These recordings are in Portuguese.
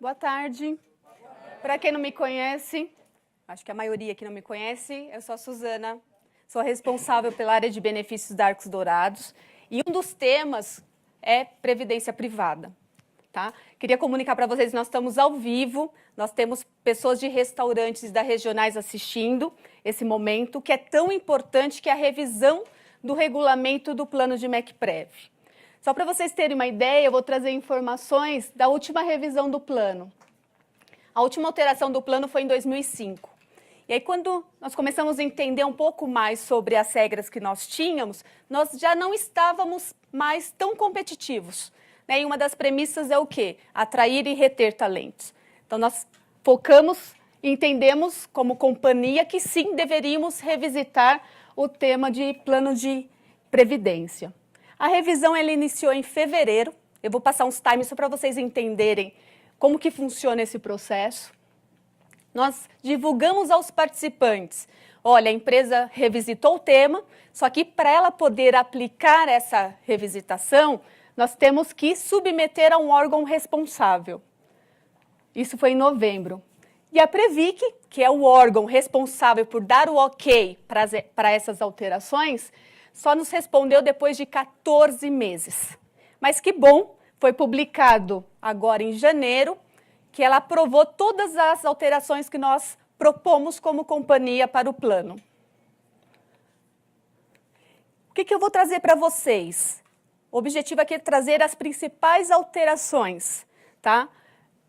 Boa tarde. Para quem não me conhece, acho que a maioria aqui não me conhece, eu sou a Suzana, sou responsável pela área de benefícios da Arcos Dourados e um dos temas é previdência privada. Tá? Queria comunicar para vocês que nós estamos ao vivo, nós temos pessoas de restaurantes da Regionais assistindo esse momento, que é tão importante que é a revisão do regulamento do plano de MECPREV. Só para vocês terem uma ideia, eu vou trazer informações da última revisão do plano. A última alteração do plano foi em 2005. E aí, quando nós começamos a entender um pouco mais sobre as regras que nós tínhamos, nós já não estávamos mais tão competitivos. Né? E uma das premissas é o quê? Atrair e reter talentos. Então, nós focamos e entendemos como companhia que sim, deveríamos revisitar o tema de plano de previdência. A revisão ela iniciou em fevereiro. Eu vou passar uns times só para vocês entenderem como que funciona esse processo. Nós divulgamos aos participantes, olha, a empresa revisitou o tema, só que para ela poder aplicar essa revisitação, nós temos que submeter a um órgão responsável. Isso foi em novembro. E a Previc, que é o órgão responsável por dar o ok para essas alterações, só nos respondeu depois de 14 meses. Mas que bom, foi publicado agora em janeiro, que ela aprovou todas as alterações que nós propomos como companhia para o plano. O que eu vou trazer para vocês? O objetivo aqui é trazer as principais alterações, tá?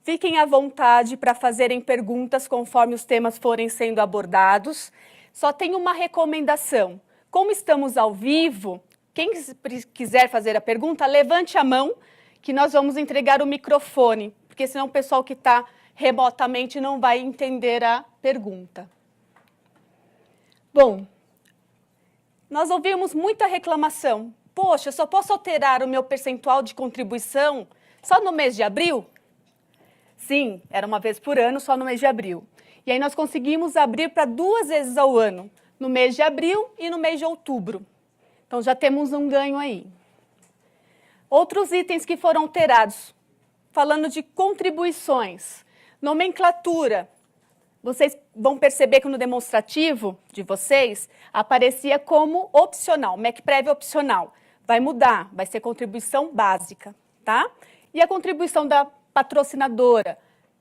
Fiquem à vontade para fazerem perguntas conforme os temas forem sendo abordados. Só tem uma recomendação. Como estamos ao vivo, quem quiser fazer a pergunta, levante a mão, que nós vamos entregar o microfone, porque senão o pessoal que está remotamente não vai entender a pergunta. Bom, nós ouvimos muita reclamação. Poxa, eu só posso alterar o meu percentual de contribuição só no mês de abril? Sim, era uma vez por ano, só no mês de abril. E aí nós conseguimos abrir para 2 vezes ao ano, no mês de abril e no mês de outubro. Então, já temos um ganho aí. Outros itens que foram alterados, falando de contribuições, nomenclatura. Vocês vão perceber que no demonstrativo de vocês aparecia como opcional, MECPREV opcional. Vai mudar, vai ser contribuição básica, tá? E a contribuição da patrocinadora,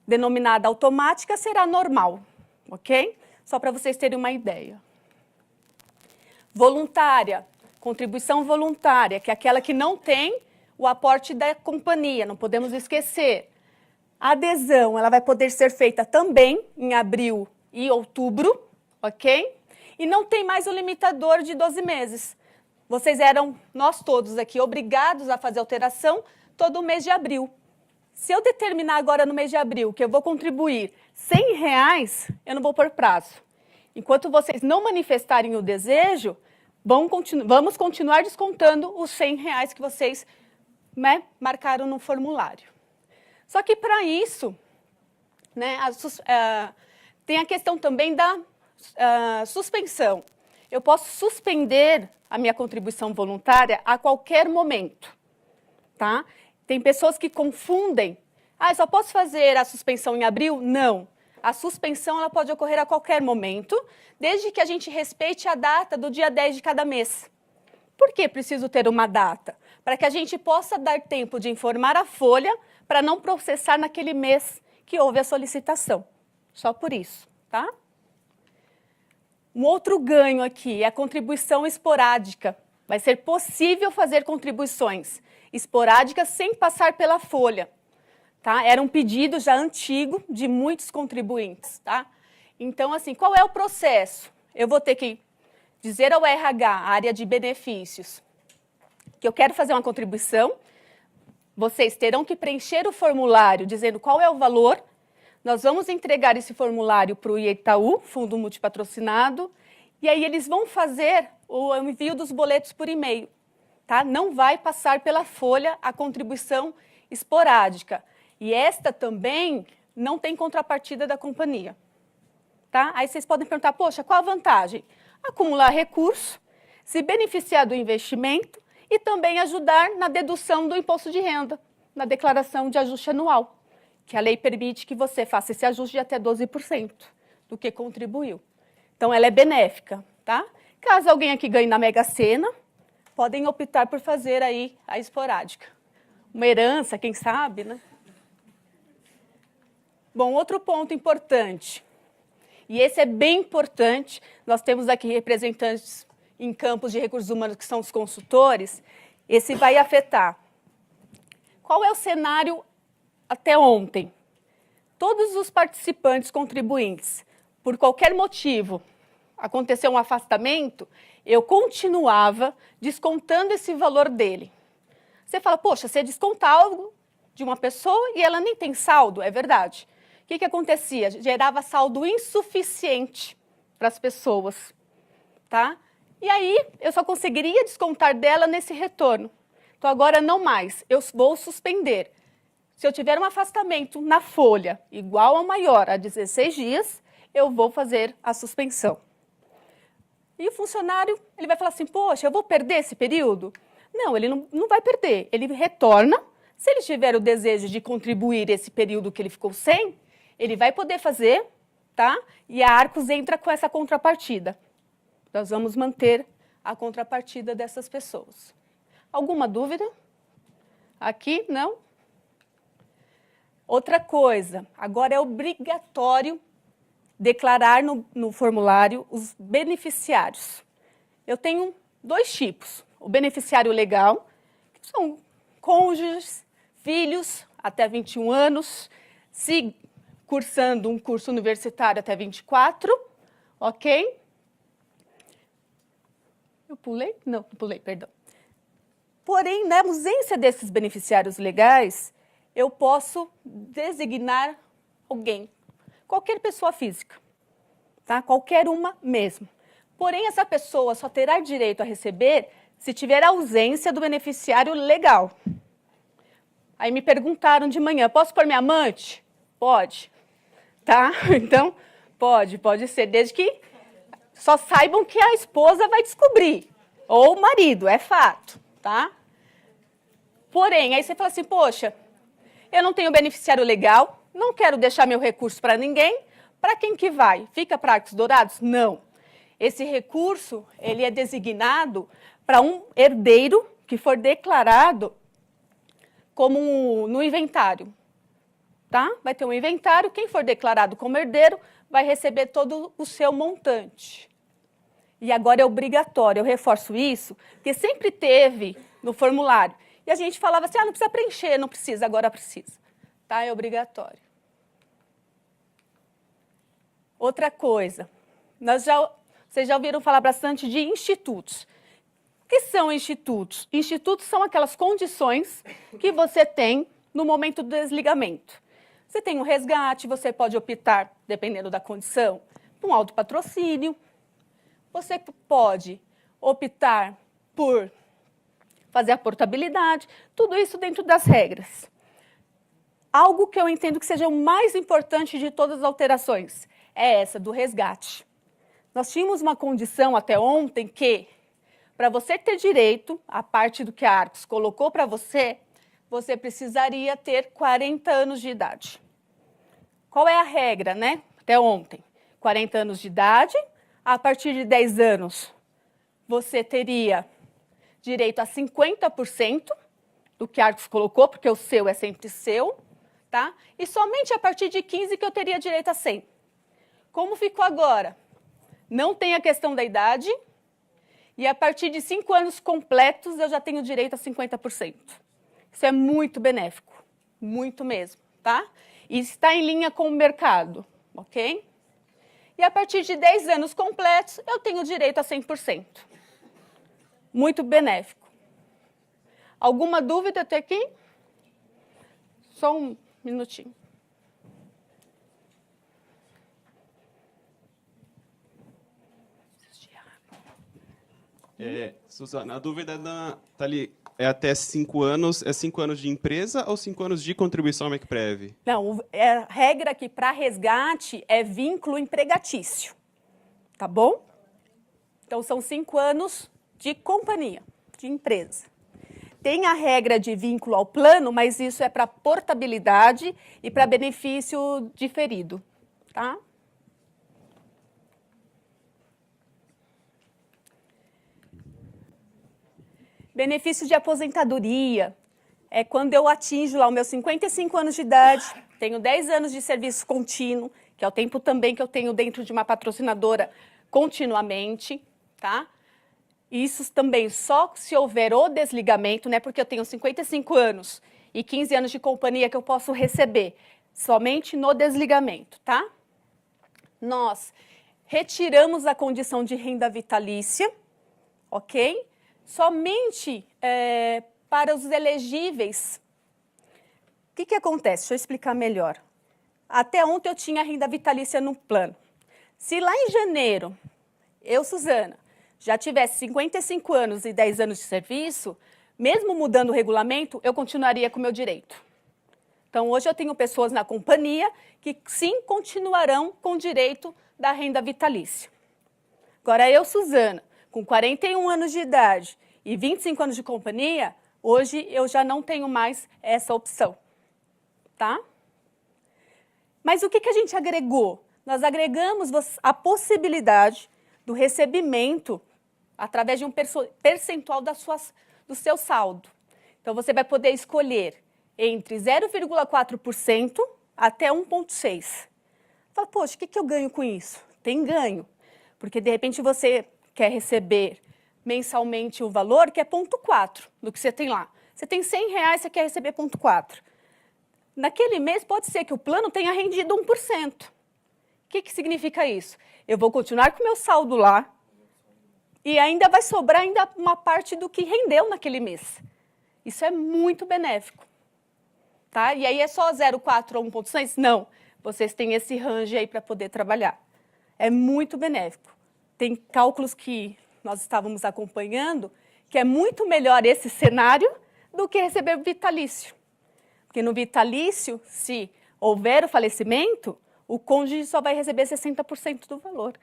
denominada automática, será normal, ok? Só para vocês terem uma ideia. Voluntária, contribuição voluntária, que é aquela que não tem o aporte da companhia, não podemos esquecer. A adesão, ela vai poder ser feita também em abril e outubro, ok? E não tem mais o limitador de 12 meses. Vocês eram, nós todos aqui, obrigados a fazer alteração todo mês de abril. Se eu determinar agora no mês de abril que eu vou contribuir R$100, eu não vou pôr prazo. Enquanto vocês não manifestarem o desejo, vamos continuar descontando os R$100 que vocês marcaram no formulário. Só que para isso, né, tem a questão também da suspensão. Eu posso suspender a minha contribuição voluntária a qualquer momento. Tá? Tem pessoas que confundem. Eu só posso fazer a suspensão em abril? Não. A suspensão ela pode ocorrer a qualquer momento, desde que a gente respeite a data do dia 10 de cada mês. Por que preciso ter uma data? Para que a gente possa dar tempo de informar a folha para não processar naquele mês que houve a solicitação. Só por isso, tá? Um outro ganho aqui é a contribuição esporádica. Vai ser possível fazer contribuições esporádicas sem passar pela folha. Tá? Era um pedido já antigo de muitos contribuintes. Tá? Então, assim, qual é o processo? Eu vou ter que dizer ao RH, a área de benefícios, que eu quero fazer uma contribuição. Vocês terão que preencher o formulário dizendo qual é o valor. Nós vamos entregar esse formulário para o Itaú, Fundo Multipatrocinado, e aí eles vão fazer o envio dos boletos por e-mail. Tá? Não vai passar pela folha a contribuição esporádica. E esta também não tem contrapartida da companhia. Tá? Aí vocês podem perguntar, poxa, qual a vantagem? acumular recurso, se beneficiar do investimento e também ajudar na dedução do imposto de renda, na declaração de ajuste anual, que a lei permite que você faça esse ajuste de até 12% do que contribuiu. Então, ela é benéfica, tá? Caso alguém aqui ganhe na Mega Sena, podem optar por fazer aí a esporádica. Uma herança, quem sabe, né? Bom, outro ponto importante, e esse é bem importante, nós temos aqui representantes em campos de recursos humanos que são os consultores, esse vai afetar. Qual é o cenário até ontem? Todos os participantes contribuintes, por qualquer motivo, aconteceu um afastamento, eu continuava descontando esse valor dele. Você fala, poxa, você desconta algo de uma pessoa e ela nem tem saldo, é verdade. O que acontecia? Gerava saldo insuficiente para as pessoas, tá? E aí, eu só conseguiria descontar dela nesse retorno. Então, agora não mais, eu vou suspender. Se eu tiver um afastamento na folha igual ou maior a 16 dias, eu vou fazer a suspensão. E o funcionário, ele vai falar assim, poxa, eu vou perder esse período? Não, ele não vai perder, ele retorna. Se ele tiver o desejo de contribuir esse período que ele ficou sem, ele vai poder fazer, tá? E a Arcos entra com essa contrapartida. Nós vamos manter a contrapartida dessas pessoas. Alguma dúvida? Aqui, não? Outra coisa, agora é obrigatório declarar no formulário os beneficiários. Eu tenho 2 tipos. O beneficiário legal, que são cônjuges, filhos até 21 anos, se cursando um curso universitário até 24, ok? Eu pulei? Não pulei, perdão. Porém, na ausência desses beneficiários legais, eu posso designar alguém, qualquer pessoa física, tá? Qualquer uma mesmo. Porém, essa pessoa só terá direito a receber se tiver ausência do beneficiário legal. Aí me perguntaram de manhã, posso pôr minha amante? Pode, tá? Então, pode ser, desde que só saibam que a esposa vai descobrir, ou o marido, é fato, tá? Porém, aí você fala assim, poxa, eu não tenho beneficiário legal, não quero deixar meu recurso para ninguém, para quem que vai? Fica para Arcos Dourados? Não. Esse recurso, ele é designado para um herdeiro que for declarado como no inventário, tá? Vai ter um inventário, quem for declarado como herdeiro vai receber todo o seu montante. E agora é obrigatório, eu reforço isso, porque sempre teve no formulário. E a gente falava assim, não precisa preencher, não precisa, agora precisa. Tá? É obrigatório. Outra coisa, vocês já ouviram falar bastante de institutos. O que são institutos? Institutos são aquelas condições que você tem no momento do desligamento. Você tem um resgate, você pode optar, dependendo da condição, por um autopatrocínio. Você pode optar por fazer a portabilidade, tudo isso dentro das regras. Algo que eu entendo que seja o mais importante de todas as alterações é essa do resgate. Nós tínhamos uma condição até ontem que, para você ter direito à parte do que a Arcos colocou para você, você precisaria ter 40 anos de idade. Qual é a regra, né? Até ontem, 40 anos de idade, a partir de 10 anos, você teria direito a 50% do que a Arcos colocou, porque o seu é sempre seu, tá? E somente a partir de 15 que eu teria direito a 100. Como ficou agora? Não tem a questão da idade, e a partir de 5 anos completos eu já tenho direito a 50%. Isso é muito benéfico, muito mesmo, tá? E está em linha com o mercado, ok? E a partir de 10 anos completos eu tenho direito a 100%. Muito benéfico. Alguma dúvida até aqui? Só um minutinho. Suzana, a dúvida tá ali, é até 5 anos, é 5 anos de empresa ou 5 anos de contribuição ao MECPREV? Não, a regra aqui para resgate é vínculo empregatício, tá bom? Então, são 5 anos de companhia, de empresa. Tem a regra de vínculo ao plano, mas isso é para portabilidade e para benefício diferido, tá? Benefício de aposentadoria é quando eu atinjo lá os meus 55 anos de idade, tenho 10 anos de serviço contínuo, que é o tempo também que eu tenho dentro de uma patrocinadora continuamente, tá? Isso também só se houver o desligamento, né? Porque eu tenho 55 anos e 15 anos de companhia que eu posso receber, somente no desligamento, tá? Nós retiramos a condição de renda vitalícia, ok? Somente para os elegíveis. O que acontece? Deixa eu explicar melhor. Até ontem eu tinha renda vitalícia no plano. Se lá em janeiro, eu, Suzana, já tivesse 55 anos e 10 anos de serviço, mesmo mudando o regulamento, eu continuaria com o meu direito. Então, hoje eu tenho pessoas na companhia que sim continuarão com o direito da renda vitalícia. Agora, eu, Suzana, com 41 anos de idade e 25 anos de companhia, hoje eu já não tenho mais essa opção, tá? Mas o que a gente agregou? Nós agregamos a possibilidade do recebimento através de um percentual do seu saldo. Então, você vai poder escolher entre 0,4% até 1,6%. Fala, poxa, o que eu ganho com isso? Tem ganho, porque de repente você quer receber mensalmente o valor que é 0,4 do que você tem lá. Você tem R$100, você quer receber 0,4. Naquele mês pode ser que o plano tenha rendido 1%. O que significa isso? Eu vou continuar com o meu saldo lá e ainda vai sobrar ainda uma parte do que rendeu naquele mês. Isso é muito benéfico. Tá? E aí é só 0,4 ou 1,6? Não. Vocês têm esse range aí para poder trabalhar. É muito benéfico. Tem cálculos que nós estávamos acompanhando que é muito melhor esse cenário do que receber vitalício. Porque no vitalício, se houver o falecimento, o cônjuge só vai receber 60% do valor.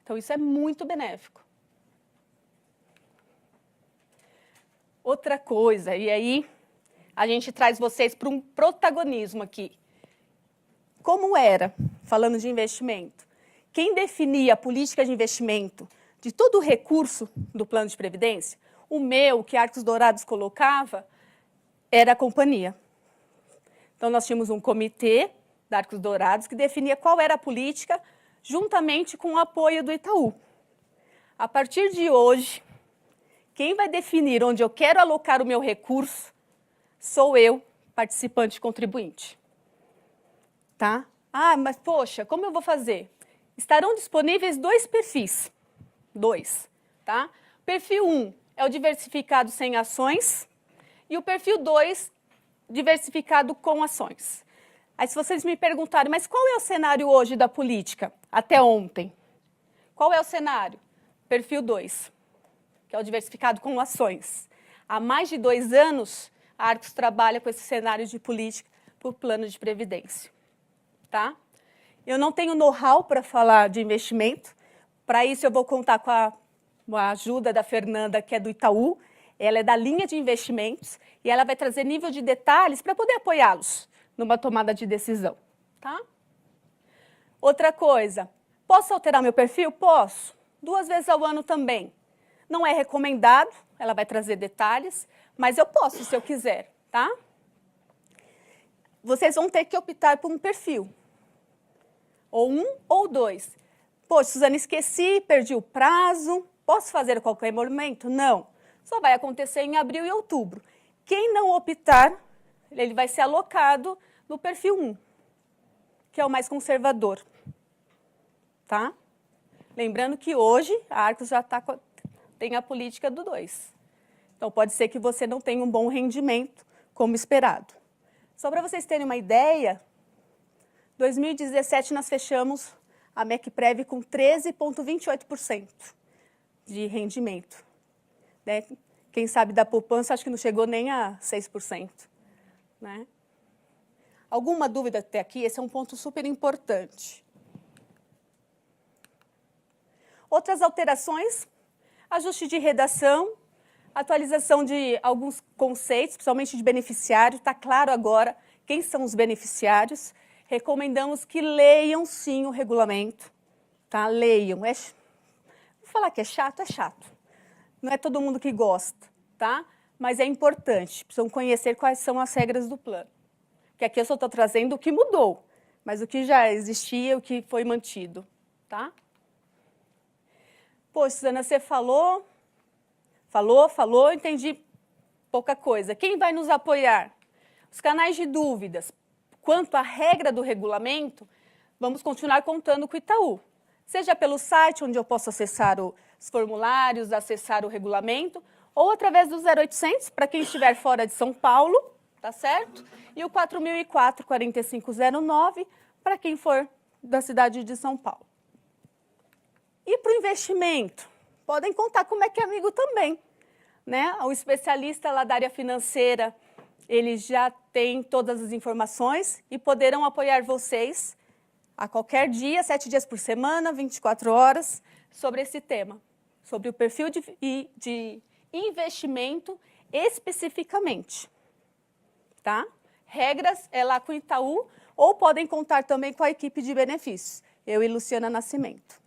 Então, isso é muito benéfico. Outra coisa, e aí a gente traz vocês para um protagonismo aqui. Como era, falando de investimento, quem definia a política de investimento de todo o recurso do plano de previdência, o meu, que Arcos Dourados colocava, era a companhia. Então, nós tínhamos um comitê da Arcos Dourados que definia qual era a política, juntamente com o apoio do Itaú. A partir de hoje, quem vai definir onde eu quero alocar o meu recurso sou eu, participante contribuinte. Tá? Ah, mas poxa, como eu vou fazer? Estarão disponíveis 2 perfis. 2, tá? Perfil 1 é o diversificado sem ações e o perfil 2, diversificado com ações. Aí se vocês me perguntarem, mas qual é o cenário hoje da política, até ontem? Qual é o cenário? Perfil 2, que é o diversificado com ações. Há mais de 2 anos, a Arcos trabalha com esse cenário de política para o plano de previdência. Tá? Eu não tenho know-how para falar de investimento, para isso eu vou contar com a ajuda da Fernanda, que é do Itaú, ela é da linha de investimentos e ela vai trazer nível de detalhes para poder apoiá-los numa tomada de decisão. Tá? Outra coisa, posso alterar meu perfil? Posso. 2 vezes ao ano também. Não é recomendado, ela vai trazer detalhes, mas eu posso se eu quiser. Tá? Vocês vão ter que optar por um perfil. Ou 1 ou 2. Poxa, Suzana, esqueci, perdi o prazo. Posso fazer a qualquer momento? Não. Só vai acontecer em abril e outubro. Quem não optar, ele vai ser alocado no perfil 1, que é o mais conservador. Tá? Lembrando que hoje a Arcos já tem a política do 2. Então, pode ser que você não tenha um bom rendimento como esperado. Só para vocês terem uma ideia, 2017 nós fechamos a MECPREV com 13,28% de rendimento. Né? Quem sabe da poupança, acho que não chegou nem a 6%. Né? Alguma dúvida até aqui? Esse é um ponto super importante. Outras alterações ajuste de redação, atualização de alguns conceitos, principalmente de beneficiário. Está claro agora quem são os beneficiários. Recomendamos que leiam, sim, o regulamento. Tá? Leiam. Vou falar que é chato, é chato. Não é todo mundo que gosta, tá? Mas é importante. Precisam conhecer quais são as regras do plano. Que aqui eu só estou trazendo o que mudou, mas o que já existia, o que foi mantido, tá? Pô, Suzana, você falou, entendi pouca coisa. Quem vai nos apoiar? Os canais de dúvidas. Quanto à regra do regulamento, vamos continuar contando com o Itaú. Seja pelo site, onde eu posso acessar os formulários, acessar o regulamento, ou através do 0800, para quem estiver fora de São Paulo, tá certo? E o 4004-4509, para quem for da cidade de São Paulo. E para o investimento? Podem contar como é que é amigo também, né? O especialista lá da área financeira, ele já tem todas as informações e poderão apoiar vocês a qualquer dia, 7 dias por semana, 24 horas, sobre esse tema, sobre o perfil de investimento especificamente, tá? Regras é lá com o Itaú, ou podem contar também com a equipe de benefícios, eu e Luciana Nascimento.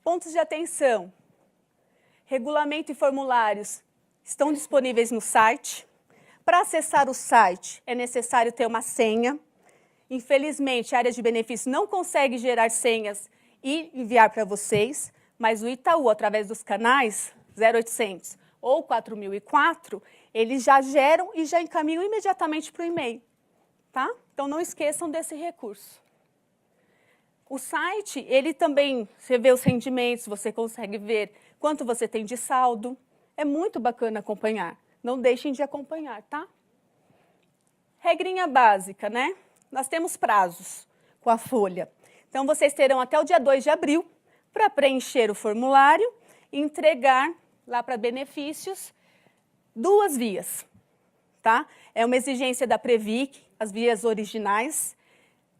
Pontos de atenção. Regulamento e formulários estão disponíveis no site. Para acessar o site, é necessário ter uma senha. Infelizmente, a área de benefícios não consegue gerar senhas e enviar para vocês, mas o Itaú, através dos canais 0800 ou 4004, eles já geram e já encaminham imediatamente para o e-mail, tá? Então, não esqueçam desse recurso. O site, ele também, você vê os rendimentos, você consegue ver quanto você tem de saldo. É muito bacana acompanhar. Não deixem de acompanhar, tá? Regrinha básica, né? Nós temos prazos com a folha. Então, vocês terão até o dia 2 de abril para preencher o formulário e entregar lá para benefícios 2 vias, tá? É uma exigência da Previc, as vias originais.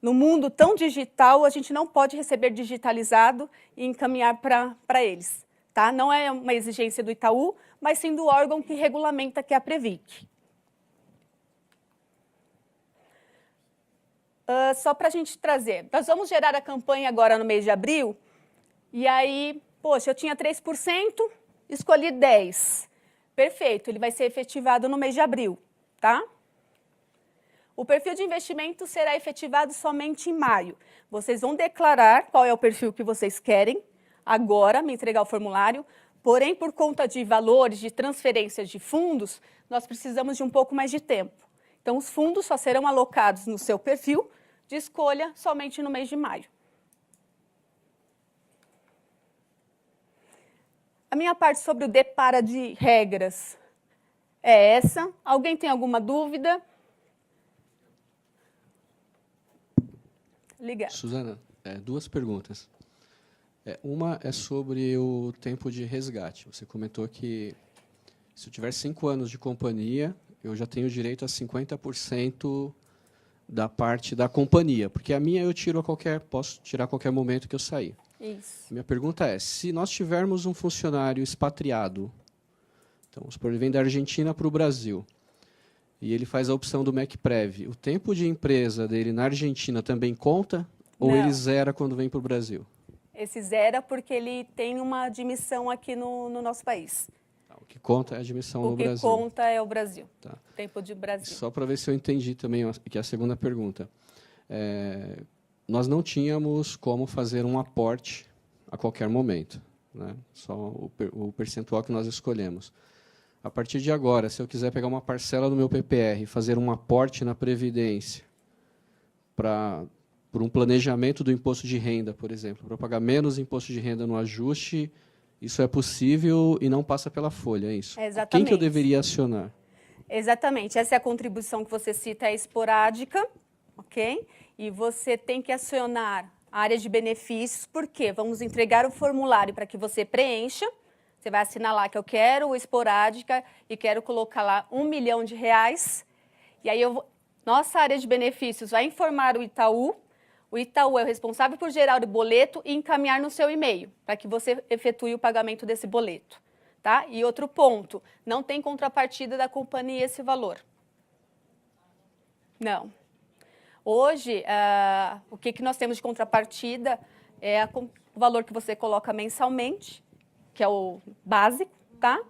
No mundo tão digital, a gente não pode receber digitalizado e encaminhar para eles. Tá? Não é uma exigência do Itaú, mas sim do órgão que regulamenta, que é a Previc. Só para a gente trazer, nós vamos gerar a campanha agora no mês de abril, e aí, poxa, eu tinha 3%, escolhi 10%. Perfeito, ele vai ser efetivado no mês de abril, tá? O perfil de investimento será efetivado somente em maio. Vocês vão declarar qual é o perfil que vocês querem, agora, me entregar o formulário, porém, por conta de valores, de transferências de fundos, nós precisamos de um pouco mais de tempo. Então, os fundos só serão alocados no seu perfil de escolha somente no mês de maio. A minha parte sobre o Depara de regras é essa. Alguém tem alguma dúvida? Liga. Suzana, 2 perguntas. Uma é sobre o tempo de resgate. Você comentou que se eu tiver 5 anos de companhia, eu já tenho direito a 50% da parte da companhia, porque a minha eu tiro posso tirar a qualquer momento que eu sair. Isso. Minha pergunta é, se nós tivermos um funcionário expatriado, então, ele vem da Argentina para o Brasil, e ele faz a opção do MECPREV, o tempo de empresa dele na Argentina também conta? Ou Não. ele zera quando vem para o Brasil? Esse zera porque ele tem uma admissão aqui no nosso país. O que conta é a admissão no Brasil. O que conta é o Brasil. Tá. Tempo de Brasil. Só para ver se eu entendi também, que é a segunda pergunta. Nós não tínhamos como fazer um aporte a qualquer momento, né? Só o percentual que nós escolhemos. A partir de agora, se eu quiser pegar uma parcela do meu PPR e fazer um aporte na Previdência por um planejamento do imposto de renda, por exemplo, para pagar menos imposto de renda no ajuste, isso é possível e não passa pela folha, é isso? Exatamente. Quem que eu deveria acionar? Exatamente. Essa é a contribuição que você cita, é esporádica, ok? E você tem que acionar a área de benefícios, porque vamos entregar o formulário para que você preencha. Você vai assinar lá que eu quero o esporádica e quero colocar lá R$1 milhão. E aí nossa área de benefícios vai informar o Itaú. O Itaú é o responsável por gerar o boleto e encaminhar no seu e-mail, para que você efetue o pagamento desse boleto. Tá? E outro ponto, não tem contrapartida da companhia esse valor. Não. Hoje, o que nós temos de contrapartida é o valor que você coloca mensalmente, que é o básico, tá?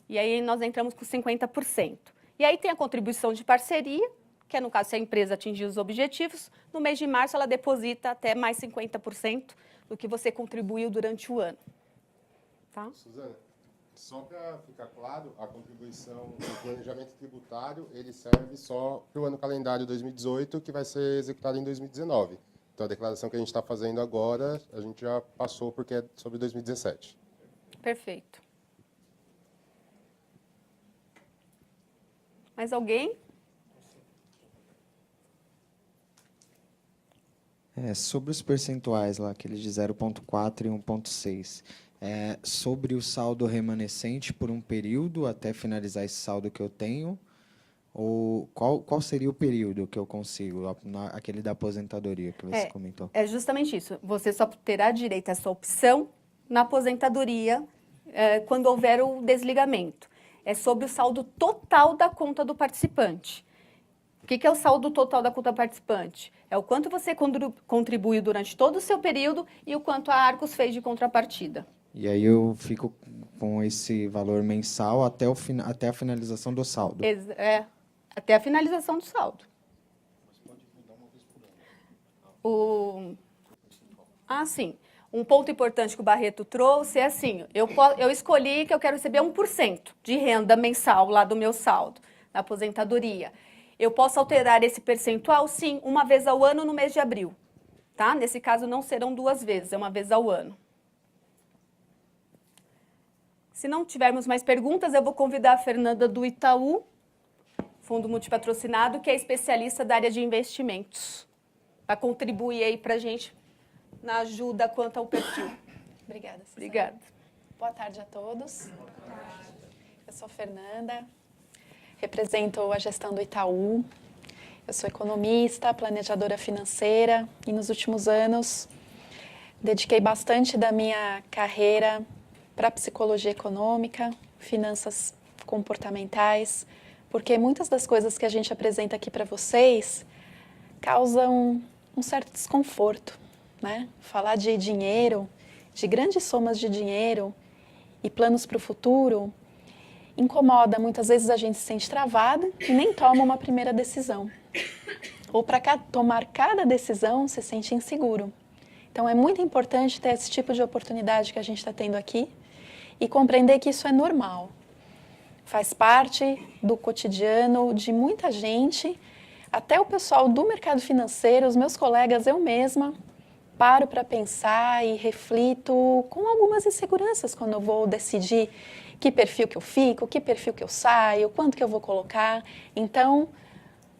E aí nós entramos com 50%. E aí tem a contribuição de parceria, que é no caso se a empresa atingir os objetivos, no mês de março ela deposita até mais 50% do que você contribuiu durante o ano. Tá? Suzana, só para ficar claro, a contribuição do planejamento tributário, ele serve só para o ano calendário 2018, que vai ser executado em 2019. Então, a declaração que a gente está fazendo agora, a gente já passou porque é sobre 2017. Perfeito. Mais alguém? Sobre os percentuais lá, aqueles de 0,4 e 1,6, sobre o saldo remanescente por um período até finalizar esse saldo que eu tenho, ou qual seria o período que eu consigo, aquele da aposentadoria que você comentou? É justamente isso. Você só terá direito a essa opção na aposentadoria quando houver o desligamento. É sobre o saldo total da conta do participante. O que é o saldo total da conta participante? É o quanto você contribuiu durante todo o seu período e o quanto a Arcos fez de contrapartida. E aí eu fico com esse valor mensal até a finalização do saldo. Até a finalização do saldo. Mas pode mudar uma vez por ano. Sim. Um ponto importante que o Barreto trouxe é assim, eu escolhi que eu quero receber 1% de renda mensal lá do meu saldo, na aposentadoria. Eu posso alterar esse percentual, sim, uma vez ao ano no mês de abril. Tá? Nesse caso, não serão 2 vezes, é uma vez ao ano. Se não tivermos mais perguntas, eu vou convidar a Fernanda do Itaú, Fundo Multipatrocinado, que é especialista da área de investimentos, para contribuir aí para a gente na ajuda quanto ao perfil. Obrigada, Suzana. Obrigada. Boa tarde a todos. Eu sou Fernanda, represento a gestão do Itaú. Eu sou economista, planejadora financeira e nos últimos anos dediquei bastante da minha carreira para psicologia econômica, finanças comportamentais, porque muitas das coisas que a gente apresenta aqui para vocês causam um certo desconforto, né? Falar de dinheiro, de grandes somas de dinheiro e planos para o futuro incomoda. Muitas vezes a gente se sente travado e nem toma uma primeira decisão. Ou para tomar cada decisão se sente inseguro. Então é muito importante ter esse tipo de oportunidade que a gente está tendo aqui e compreender que isso é normal. Faz parte do cotidiano de muita gente, até o pessoal do mercado financeiro, os meus colegas, eu mesma, paro para pensar e reflito com algumas inseguranças quando eu vou decidir que perfil que eu fico, que perfil que eu saio, quanto que eu vou colocar. Então,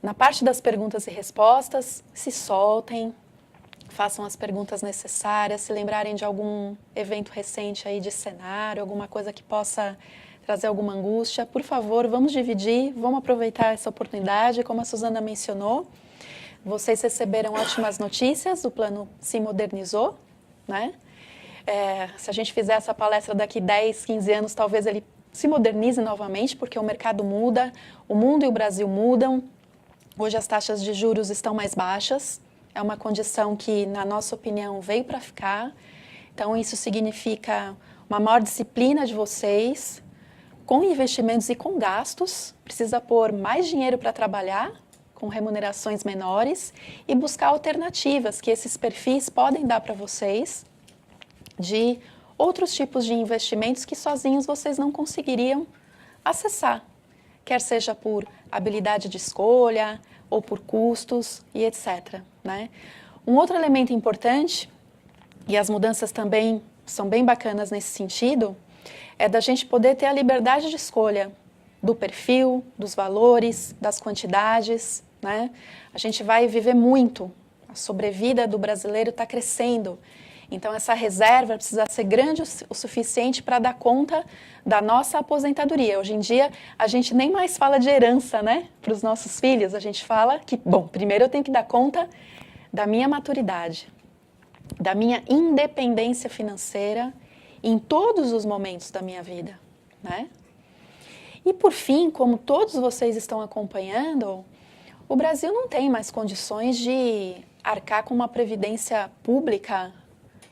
na parte das perguntas e respostas, se soltem, façam as perguntas necessárias, se lembrarem de algum evento recente aí de cenário, alguma coisa que possa trazer alguma angústia, por favor, vamos dividir, vamos aproveitar essa oportunidade, como a Suzana mencionou. Vocês receberam ótimas notícias, o plano se modernizou, né? Se a gente fizer essa palestra daqui 10, 15 anos, talvez ele se modernize novamente, porque o mercado muda, o mundo e o Brasil mudam. Hoje as taxas de juros estão mais baixas, é uma condição que, na nossa opinião, veio para ficar. Então, isso significa uma maior disciplina de vocês, com investimentos e com gastos, precisa pôr mais dinheiro para trabalhar, com remunerações menores, e buscar alternativas que esses perfis podem dar para vocês, de outros tipos de investimentos que sozinhos vocês não conseguiriam acessar, quer seja por habilidade de escolha ou por custos e etc. Né? Um outro elemento importante, e as mudanças também são bem bacanas nesse sentido, é da gente poder ter a liberdade de escolha do perfil, dos valores, das quantidades. Né? A gente vai viver muito, a sobrevida do brasileiro está crescendo. Então, essa reserva precisa ser grande o suficiente para dar conta da nossa aposentadoria. Hoje em dia, a gente nem mais fala de herança, né, para os nossos filhos. A gente fala que, bom, primeiro eu tenho que dar conta da minha maturidade, da minha independência financeira em todos os momentos da minha vida, né? E por fim, como todos vocês estão acompanhando, o Brasil não tem mais condições de arcar com uma previdência pública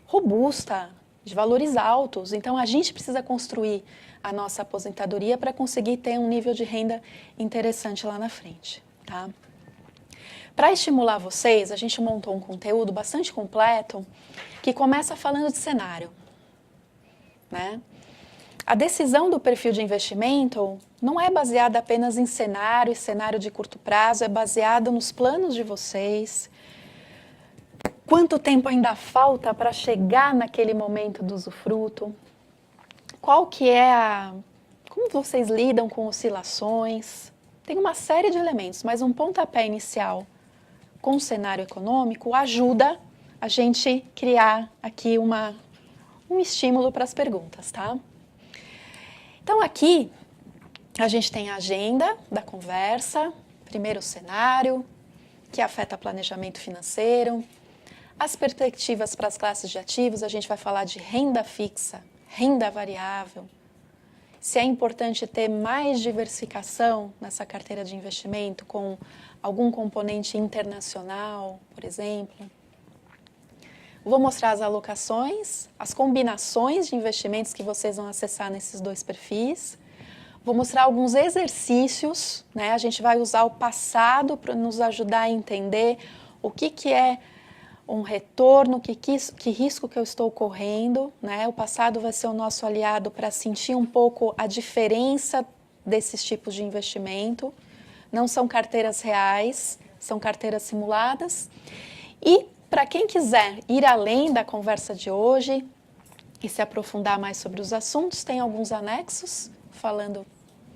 robusta, de valores altos. Então, a gente precisa construir a nossa aposentadoria para conseguir ter um nível de renda interessante lá na frente, tá? Para estimular vocês, a gente montou um conteúdo bastante completo que começa falando de cenário, né? A decisão do perfil de investimento não é baseada apenas em cenário e cenário de curto prazo, é baseada nos planos de vocês. Quanto tempo ainda falta para chegar naquele momento do usufruto? Qual que é como vocês lidam com oscilações? Tem uma série de elementos, mas um pontapé inicial com o cenário econômico ajuda a gente criar aqui um estímulo para as perguntas, tá? Então aqui a gente tem a agenda da conversa, primeiro o cenário, que afeta planejamento financeiro, as perspectivas para as classes de ativos, a gente vai falar de renda fixa, renda variável, se é importante ter mais diversificação nessa carteira de investimento com algum componente internacional, por exemplo. Vou mostrar as alocações, as combinações de investimentos que vocês vão acessar nesses dois perfis. Vou mostrar alguns exercícios, né? A gente vai usar o passado para nos ajudar a entender o que é um retorno, que risco que eu estou correndo, né? O passado vai ser o nosso aliado para sentir um pouco a diferença desses tipos de investimento. Não são carteiras reais, são carteiras simuladas. E para quem quiser ir além da conversa de hoje e se aprofundar mais sobre os assuntos, tem alguns anexos falando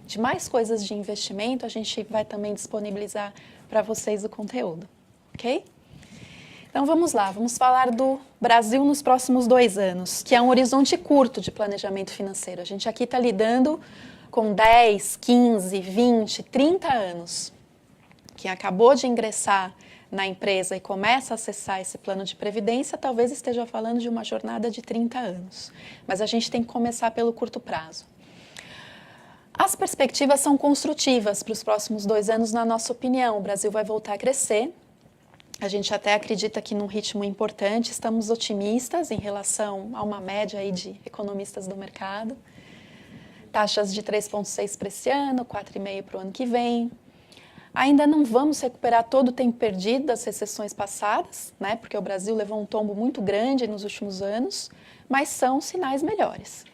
de mais coisas de investimento. A gente vai também disponibilizar para vocês o conteúdo, ok? Então vamos lá, vamos falar do Brasil nos próximos 2 anos, que é um horizonte curto de planejamento financeiro. A gente aqui está lidando com 10, 15, 20, 30 anos. Quem acabou de ingressar na empresa e começa a acessar esse plano de previdência, talvez esteja falando de uma jornada de 30 anos. Mas a gente tem que começar pelo curto prazo. As perspectivas são construtivas para os próximos 2 anos, na nossa opinião. O Brasil vai voltar a crescer. A gente até acredita que num ritmo importante, estamos otimistas em relação a uma média aí de economistas do mercado. Taxas de 3,6 para esse ano, 4,5 para o ano que vem. Ainda não vamos recuperar todo o tempo perdido das recessões passadas, né? Porque o Brasil levou um tombo muito grande nos últimos anos, mas são sinais melhores.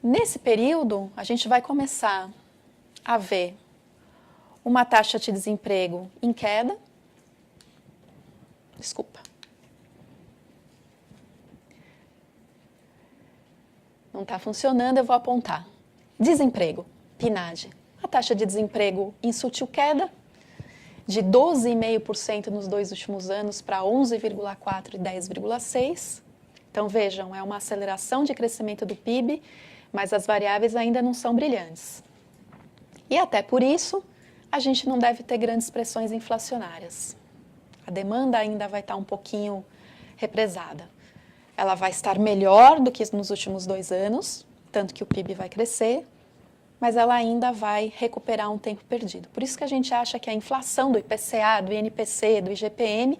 Nesse período, a gente vai começar a ver uma taxa de desemprego em queda. Desculpa. Não está funcionando, eu vou apontar. Desemprego, PNAD. A taxa de desemprego em sutil queda, de 12,5% nos 2 últimos anos para 11,4% e 10,6%. Então, vejam, é uma aceleração de crescimento do PIB, mas as variáveis ainda não são brilhantes. E até por isso, a gente não deve ter grandes pressões inflacionárias. A demanda ainda vai estar um pouquinho represada. Ela vai estar melhor do que nos últimos 2 anos, tanto que o PIB vai crescer, mas ela ainda vai recuperar um tempo perdido. Por isso que a gente acha que a inflação do IPCA, do INPC, do IGPM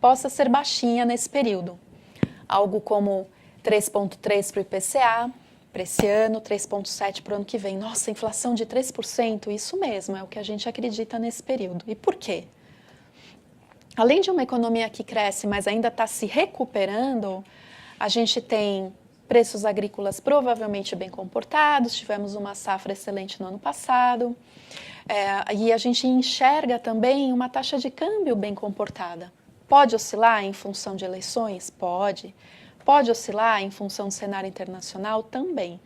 possa ser baixinha nesse período. Algo como 3,3% para o IPCA, para esse ano, 3,7% para o ano que vem. Nossa, inflação de 3%, isso mesmo, é o que a gente acredita nesse período. E por quê? Além de uma economia que cresce, mas ainda está se recuperando, a gente tem preços agrícolas provavelmente bem comportados, tivemos uma safra excelente no ano passado, e a gente enxerga também uma taxa de câmbio bem comportada. Pode oscilar em função de eleições? Pode. Pode oscilar em função do cenário internacional? Também.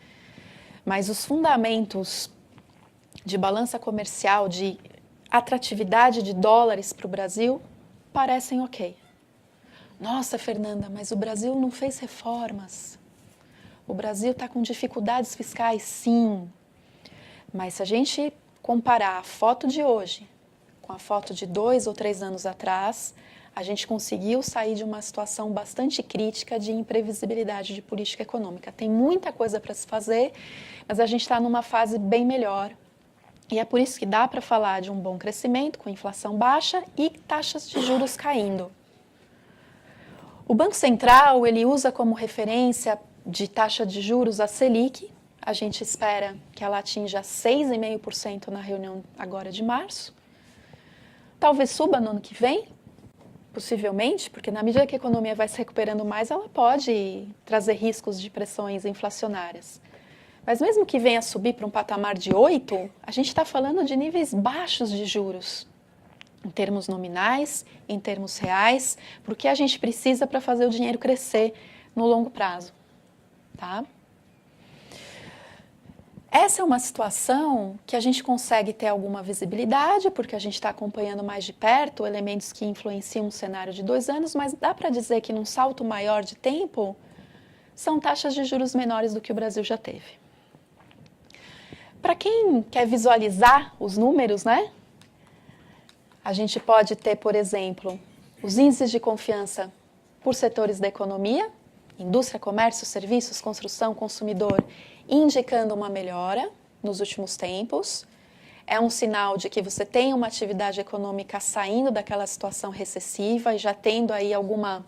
Mas os fundamentos de balança comercial, de atratividade de dólares para o Brasil, parecem ok. Nossa, Fernanda, mas o Brasil não fez reformas. O Brasil está com dificuldades fiscais, sim. Mas se a gente comparar a foto de hoje com com a foto de 2 ou 3 anos atrás, a gente conseguiu sair de uma situação bastante crítica de imprevisibilidade de política econômica. Tem muita coisa para se fazer, mas a gente está numa fase bem melhor. E é por isso que dá para falar de um bom crescimento, com inflação baixa e taxas de juros caindo. O Banco Central, ele usa como referência de taxa de juros a Selic. A gente espera que ela atinja 6,5% na reunião agora de março. Talvez suba no ano que vem, possivelmente, porque na medida que a economia vai se recuperando mais, ela pode trazer riscos de pressões inflacionárias. Mas mesmo que venha a subir para um patamar de 8, a gente está falando de níveis baixos de juros, em termos nominais, em termos reais, porque a gente precisa para fazer o dinheiro crescer no longo prazo. Tá? Essa é uma situação que a gente consegue ter alguma visibilidade, porque a gente está acompanhando mais de perto elementos que influenciam um cenário de 2 anos, mas dá para dizer que num salto maior de tempo, são taxas de juros menores do que o Brasil já teve. Para quem quer visualizar os números, né? A gente pode ter, por exemplo, os índices de confiança por setores da economia, indústria, comércio, serviços, construção, consumidor, indicando uma melhora nos últimos tempos. É um sinal de que você tem uma atividade econômica saindo daquela situação recessiva e já tendo aí alguma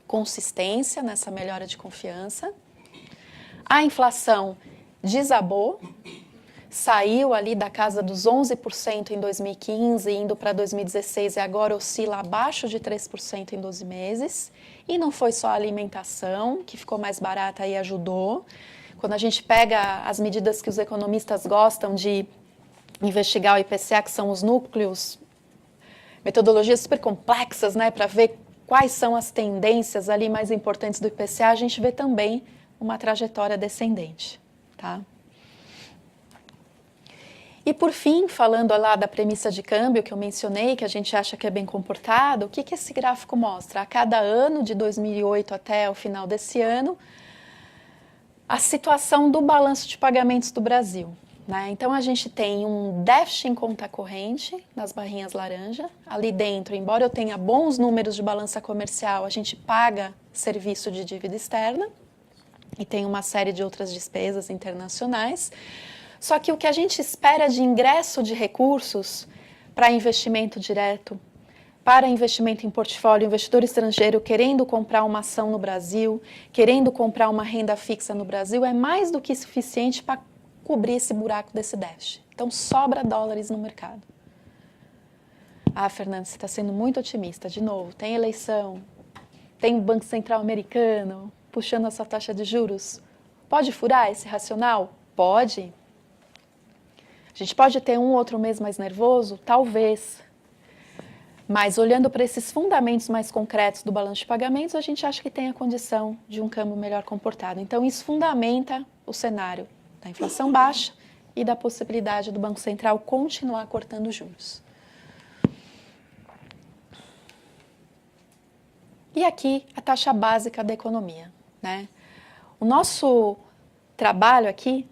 consistência nessa melhora de confiança. A inflação desabou, saiu ali da casa dos 11% em 2015, indo para 2016 e agora oscila abaixo de 3% em 12 meses. E não foi só a alimentação, que ficou mais barata e ajudou. Quando a gente pega as medidas que os economistas gostam de investigar o IPCA, que são os núcleos, metodologias super complexas, né, para ver quais são as tendências ali mais importantes do IPCA, a gente vê também uma trajetória descendente, tá? E por fim, falando lá da premissa de câmbio que eu mencionei, que a gente acha que é bem comportado, o que esse gráfico mostra? A cada ano, de 2008 até o final desse ano, a situação do balanço de pagamentos do Brasil. Né? Então, a gente tem um déficit em conta corrente, nas barrinhas laranja. Ali dentro, embora eu tenha bons números de balança comercial, a gente paga serviço de dívida externa e tem uma série de outras despesas internacionais. Só que o que a gente espera de ingresso de recursos para investimento direto, para investimento em portfólio, investidor estrangeiro querendo comprar uma ação no Brasil, querendo comprar uma renda fixa no Brasil, é mais do que suficiente para cobrir esse buraco desse déficit. Então, sobra dólares no mercado. Ah, Fernanda, você está sendo muito otimista. De novo, tem eleição, tem o Banco Central americano puxando essa taxa de juros. Pode furar esse racional? Pode. A gente pode ter um outro mês mais nervoso? Talvez. Mas olhando para esses fundamentos mais concretos do balanço de pagamentos, a gente acha que tem a condição de um câmbio melhor comportado. Então, isso fundamenta o cenário da inflação baixa e da possibilidade do Banco Central continuar cortando juros. E aqui, a taxa básica da economia. Né? O nosso trabalho aqui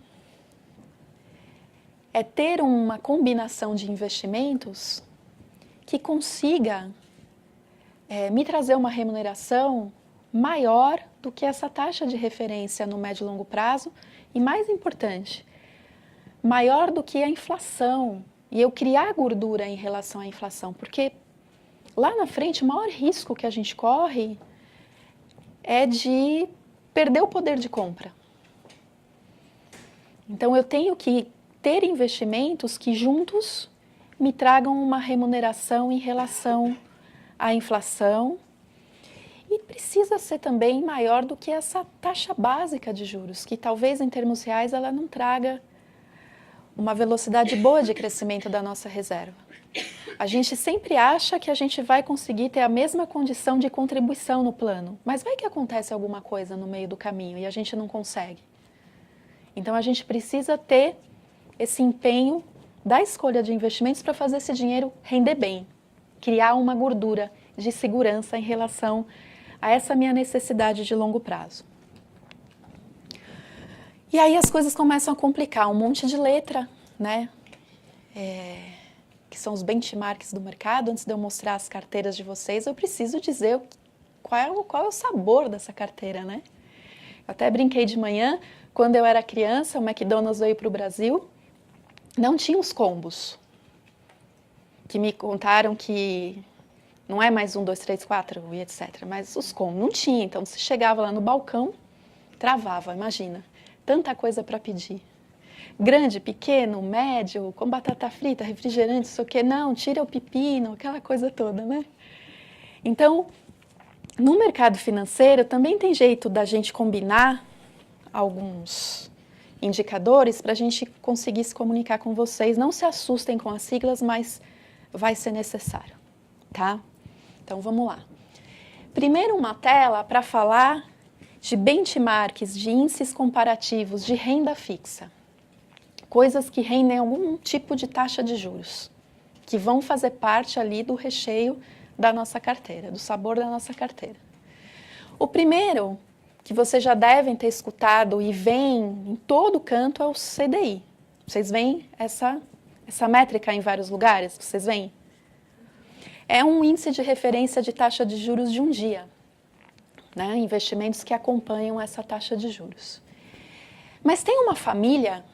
é ter uma combinação de investimentos que consiga me trazer uma remuneração maior do que essa taxa de referência no médio e longo prazo e, mais importante, maior do que a inflação. E eu criar gordura em relação à inflação, porque lá na frente o maior risco que a gente corre é de perder o poder de compra. Então eu tenho que ter investimentos que juntos me tragam uma remuneração em relação à inflação e precisa ser também maior do que essa taxa básica de juros, que talvez em termos reais ela não traga uma velocidade boa de crescimento da nossa reserva. A gente sempre acha que a gente vai conseguir ter a mesma condição de contribuição no plano, mas vai que acontece alguma coisa no meio do caminho e a gente não consegue. Então a gente precisa ter esse empenho da escolha de investimentos para fazer esse dinheiro render bem, criar uma gordura de segurança em relação a essa minha necessidade de longo prazo. E aí as coisas começam a complicar, um monte de letra, né? que são os benchmarks do mercado, antes de eu mostrar as carteiras de vocês, eu preciso dizer qual é o sabor dessa carteira, né? Eu até brinquei de manhã, quando eu era criança, o McDonald's veio para o Brasil, não tinha os combos, que me contaram que não é mais 1, 2, 3, 4 e etc. Mas os combos não tinha, então você chegava lá no balcão, travava, imagina, tanta coisa para pedir. Grande, pequeno, médio, com batata frita, refrigerante, não sei o quê. Não, tira o pepino, aquela coisa toda, né? Então, no mercado financeiro também tem jeito da gente combinar alguns indicadores para a gente conseguir se comunicar com vocês. Não se assustem com as siglas, mas vai ser necessário, tá? Então, vamos lá. Primeiro, uma tela para falar de benchmarks, de índices comparativos de renda fixa. Coisas que rendem algum tipo de taxa de juros, que vão fazer parte ali do recheio da nossa carteira, do sabor da nossa carteira. O primeiro, que vocês já devem ter escutado e vem em todo canto, é o CDI. Vocês veem essa métrica em vários lugares? Vocês veem? É um índice de referência de taxa de juros de um dia, né? Investimentos que acompanham essa taxa de juros. Mas tem uma família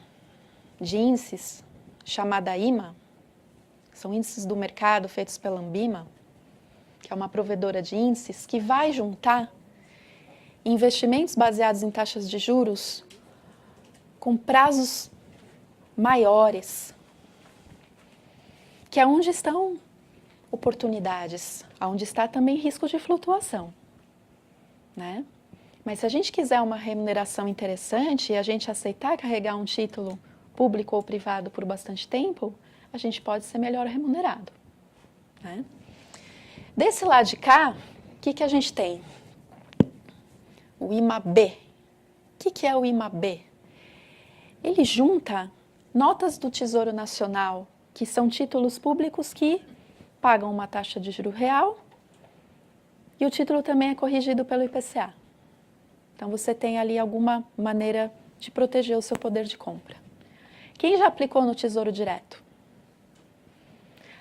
de índices chamada IMA, são índices do mercado feitos pela Ambima, que é uma provedora de índices, que vai juntar investimentos baseados em taxas de juros com prazos maiores, que é onde estão oportunidades, onde está também risco de flutuação, né? Mas se a gente quiser uma remuneração interessante e a gente aceitar carregar um título público ou privado por bastante tempo, a gente pode ser melhor remunerado, né? Desse lado de cá, o que a gente tem? O IMAB. O que é o IMAB? Ele junta notas do Tesouro Nacional, que são títulos públicos que pagam uma taxa de juro real, e o título também é corrigido pelo IPCA. Então, você tem ali alguma maneira de proteger o seu poder de compra. Quem já aplicou no Tesouro Direto?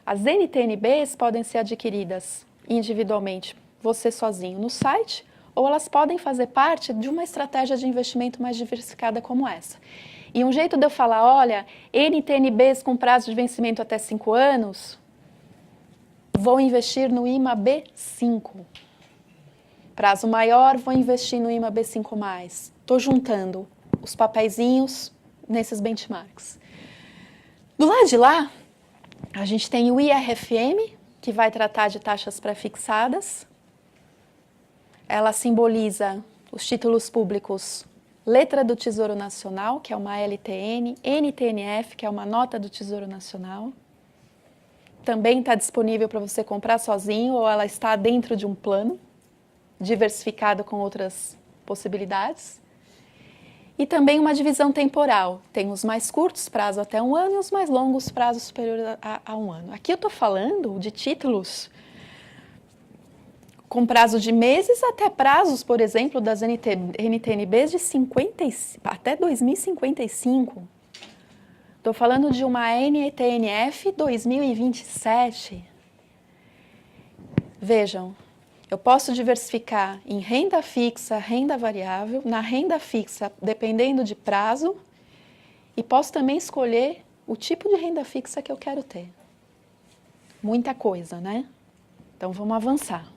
As NTN-Bs podem ser adquiridas individualmente, você sozinho no site, ou elas podem fazer parte de uma estratégia de investimento mais diversificada como essa. E um jeito de eu falar, olha, NTN-Bs com prazo de vencimento até 5 anos, vou investir no IMAB5. Prazo maior, vou investir no IMAB5+. Estou juntando os papeizinhos nesses benchmarks. Do lado de lá, a gente tem o IRFM, que vai tratar de taxas pré-fixadas. Ela simboliza os títulos públicos Letra do Tesouro Nacional, que é uma LTN, NTNF, que é uma nota do Tesouro Nacional. Também está disponível para você comprar sozinho ou ela está dentro de um plano, diversificado com outras possibilidades. E também uma divisão temporal. Tem os mais curtos, prazo até 1 ano, e os mais longos, prazo superior a 1 ano. Aqui eu estou falando de títulos com prazo de meses até prazos, por exemplo, das NTN-Bs de 50, até 2055. Estou falando de uma NTNF 2027. Vejam, eu posso diversificar em renda fixa, renda variável. Na renda fixa, dependendo de prazo, e posso também escolher o tipo de renda fixa que eu quero ter. Muita coisa, né? Então, vamos avançar.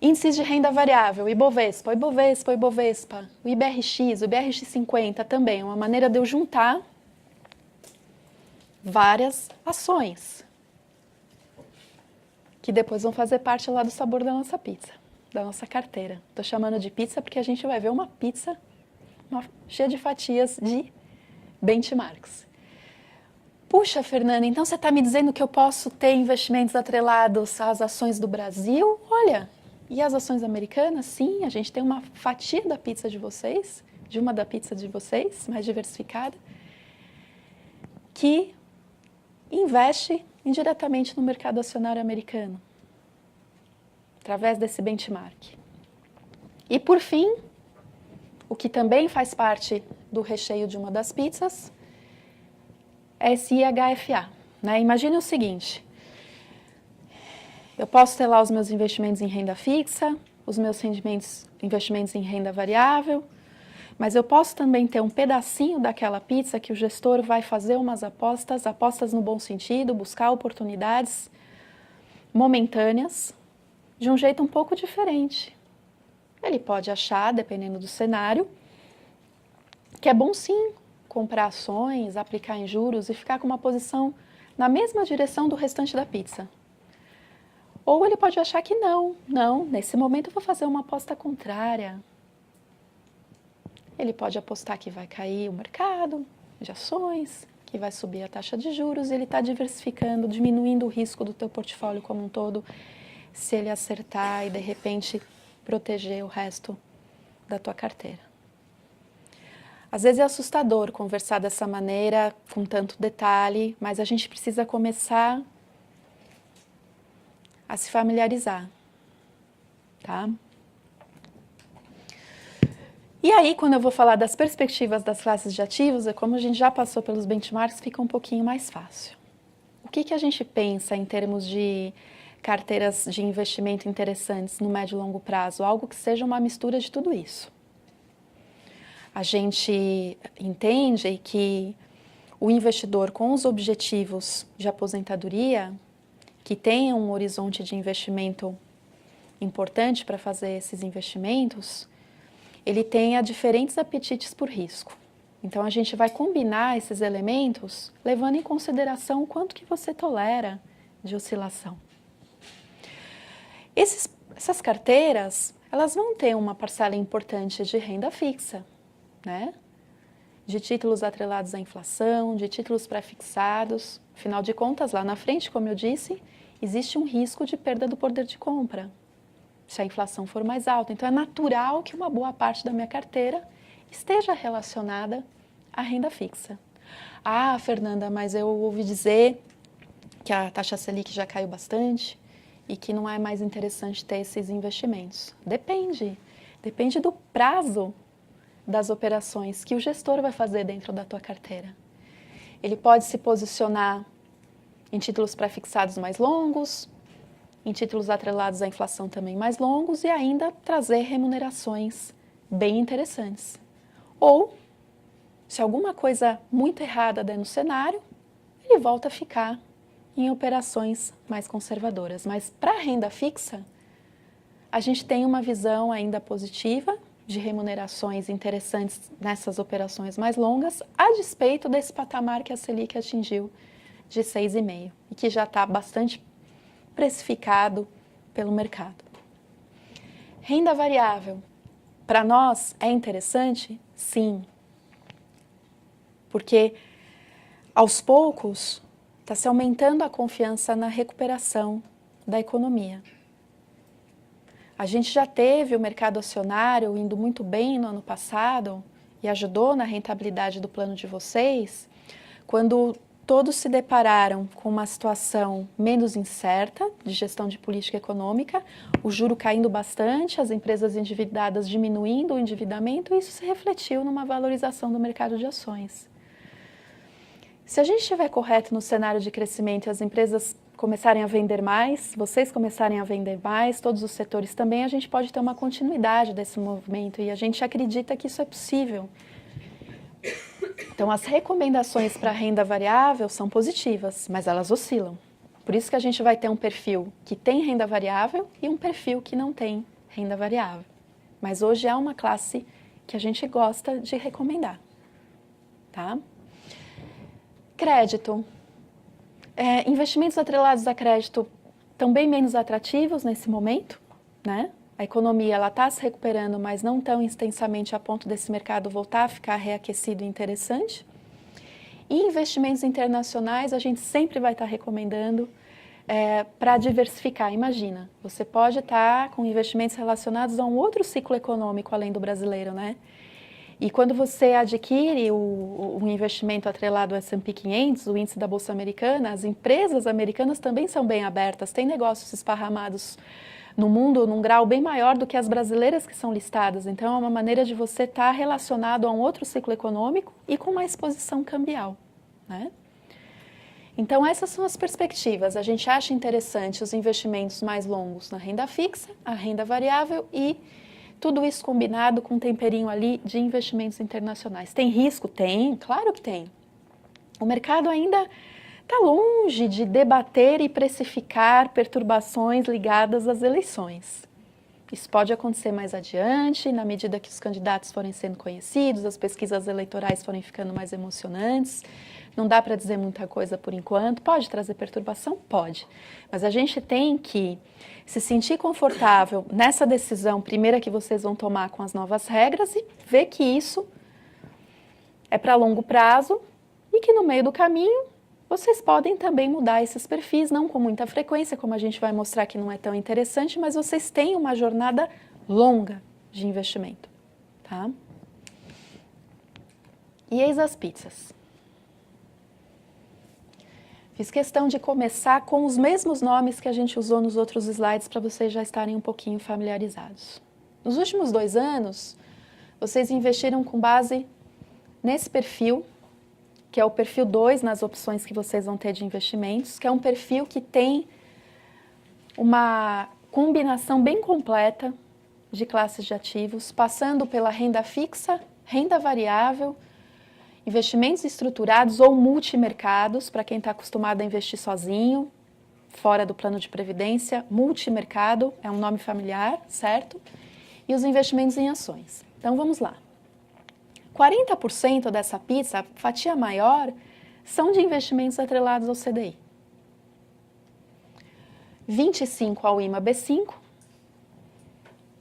Índices de renda variável, Ibovespa, o IBRX, o IBRX50 também, é uma maneira de eu juntar várias ações, que depois vão fazer parte lá do sabor da nossa pizza, da nossa carteira. Estou chamando de pizza porque a gente vai ver uma pizza cheia de fatias de benchmarks. Puxa, Fernanda, então você está me dizendo que eu posso ter investimentos atrelados às ações do Brasil? Olha, e as ações americanas? Sim, a gente tem uma fatia da pizza de vocês, de uma da pizza de vocês, mais diversificada, que investe indiretamente no mercado acionário americano, através desse benchmark. E, por fim, o que também faz parte do recheio de uma das pizzas é esse IHFA, né? Imagine o seguinte, eu posso ter lá os meus investimentos em renda fixa, os meus investimentos em renda variável, mas eu posso também ter um pedacinho daquela pizza que o gestor vai fazer umas apostas no bom sentido, buscar oportunidades momentâneas, de um jeito um pouco diferente. Ele pode achar, dependendo do cenário, que é bom sim comprar ações, aplicar em juros e ficar com uma posição na mesma direção do restante da pizza. Ou ele pode achar que não, nesse momento eu vou fazer uma aposta contrária. Ele pode apostar que vai cair o mercado de ações, que vai subir a taxa de juros, e ele está diversificando, diminuindo o risco do teu portfólio como um todo, se ele acertar e, de repente, proteger o resto da tua carteira. Às vezes é assustador conversar dessa maneira, com tanto detalhe, mas a gente precisa começar a se familiarizar, tá? E aí, quando eu vou falar das perspectivas das classes de ativos, como a gente já passou pelos benchmarks, fica um pouquinho mais fácil. O que a gente pensa em termos de carteiras de investimento interessantes no médio e longo prazo? Algo que seja uma mistura de tudo isso. A gente entende que o investidor com os objetivos de aposentadoria, que tenha um horizonte de investimento importante para fazer esses investimentos, ele tenha diferentes apetites por risco. Então, a gente vai combinar esses elementos levando em consideração o quanto que você tolera de oscilação. Essas carteiras, elas vão ter uma parcela importante de renda fixa, né? De títulos atrelados à inflação, de títulos pré-fixados. Afinal de contas, lá na frente, como eu disse, existe um risco de perda do poder de compra, se a inflação for mais alta. Então, é natural que uma boa parte da minha carteira esteja relacionada à renda fixa. Ah, Fernanda, mas eu ouvi dizer que a taxa Selic já caiu bastante e que não é mais interessante ter esses investimentos. Depende do prazo das operações que o gestor vai fazer dentro da tua carteira. Ele pode se posicionar em títulos pré-fixados mais longos, em títulos atrelados à inflação também mais longos e ainda trazer remunerações bem interessantes. Ou, se alguma coisa muito errada der no cenário, ele volta a ficar em operações mais conservadoras. Mas para a renda fixa, a gente tem uma visão ainda positiva de remunerações interessantes nessas operações mais longas, a despeito desse patamar que a Selic atingiu de 6,5% e que já está bastante precificado pelo mercado. Renda variável, para nós é interessante? Sim, porque aos poucos está se aumentando a confiança na recuperação da economia. A gente já teve o mercado acionário indo muito bem no ano passado e ajudou na rentabilidade do plano de vocês, quando todos se depararam com uma situação menos incerta de gestão de política econômica, o juro caindo bastante, as empresas endividadas diminuindo o endividamento, e isso se refletiu numa valorização do mercado de ações. Se a gente estiver correto no cenário de crescimento e as empresas começarem a vender mais, vocês começarem a vender mais, todos os setores também, a gente pode ter uma continuidade desse movimento e a gente acredita que isso é possível. Então, as recomendações para a renda variável são positivas, mas elas oscilam. Por isso que a gente vai ter um perfil que tem renda variável e um perfil que não tem renda variável. Mas hoje é uma classe que a gente gosta de recomendar, tá? Crédito. Investimentos atrelados a crédito estão bem menos atrativos nesse momento, né? A economia está se recuperando, mas não tão extensamente a ponto desse mercado voltar a ficar reaquecido e interessante. E investimentos internacionais a gente sempre vai estar recomendando para diversificar. Imagina, você pode estar com investimentos relacionados a um outro ciclo econômico além do brasileiro, né? E quando você adquire um investimento atrelado ao S&P 500, o índice da Bolsa Americana, as empresas americanas também são bem abertas, têm negócios esparramados no mundo num grau bem maior do que as brasileiras que são listadas. Então, é uma maneira de você estar relacionado a um outro ciclo econômico e com uma exposição cambial, né? Então, essas são as perspectivas. A gente acha interessante os investimentos mais longos na renda fixa, a renda variável e tudo isso combinado com um temperinho ali de investimentos internacionais. Tem risco? Tem, claro que tem. O mercado ainda está longe de debater e precificar perturbações ligadas às eleições. Isso pode acontecer mais adiante, na medida que os candidatos forem sendo conhecidos, as pesquisas eleitorais forem ficando mais emocionantes. Não dá para dizer muita coisa por enquanto. Pode trazer perturbação? Pode. Mas a gente tem que se sentir confortável nessa decisão primeira que vocês vão tomar com as novas regras e ver que isso é para longo prazo e que no meio do caminho vocês podem também mudar esses perfis, não com muita frequência, como a gente vai mostrar que não é tão interessante, mas vocês têm uma jornada longa de investimento, tá? E eis as pizzas. Fiz questão de começar com os mesmos nomes que a gente usou nos outros slides para vocês já estarem um pouquinho familiarizados. Nos últimos 2 anos, vocês investiram com base nesse perfil, que é o perfil 2 nas opções que vocês vão ter de investimentos, que é um perfil que tem uma combinação bem completa de classes de ativos, passando pela renda fixa, renda variável, investimentos estruturados ou multimercados, para quem está acostumado a investir sozinho, fora do plano de previdência, multimercado é um nome familiar, certo? E os investimentos em ações. Então vamos lá. 40% dessa pizza, a fatia maior, são de investimentos atrelados ao CDI. 25% ao IMA B5,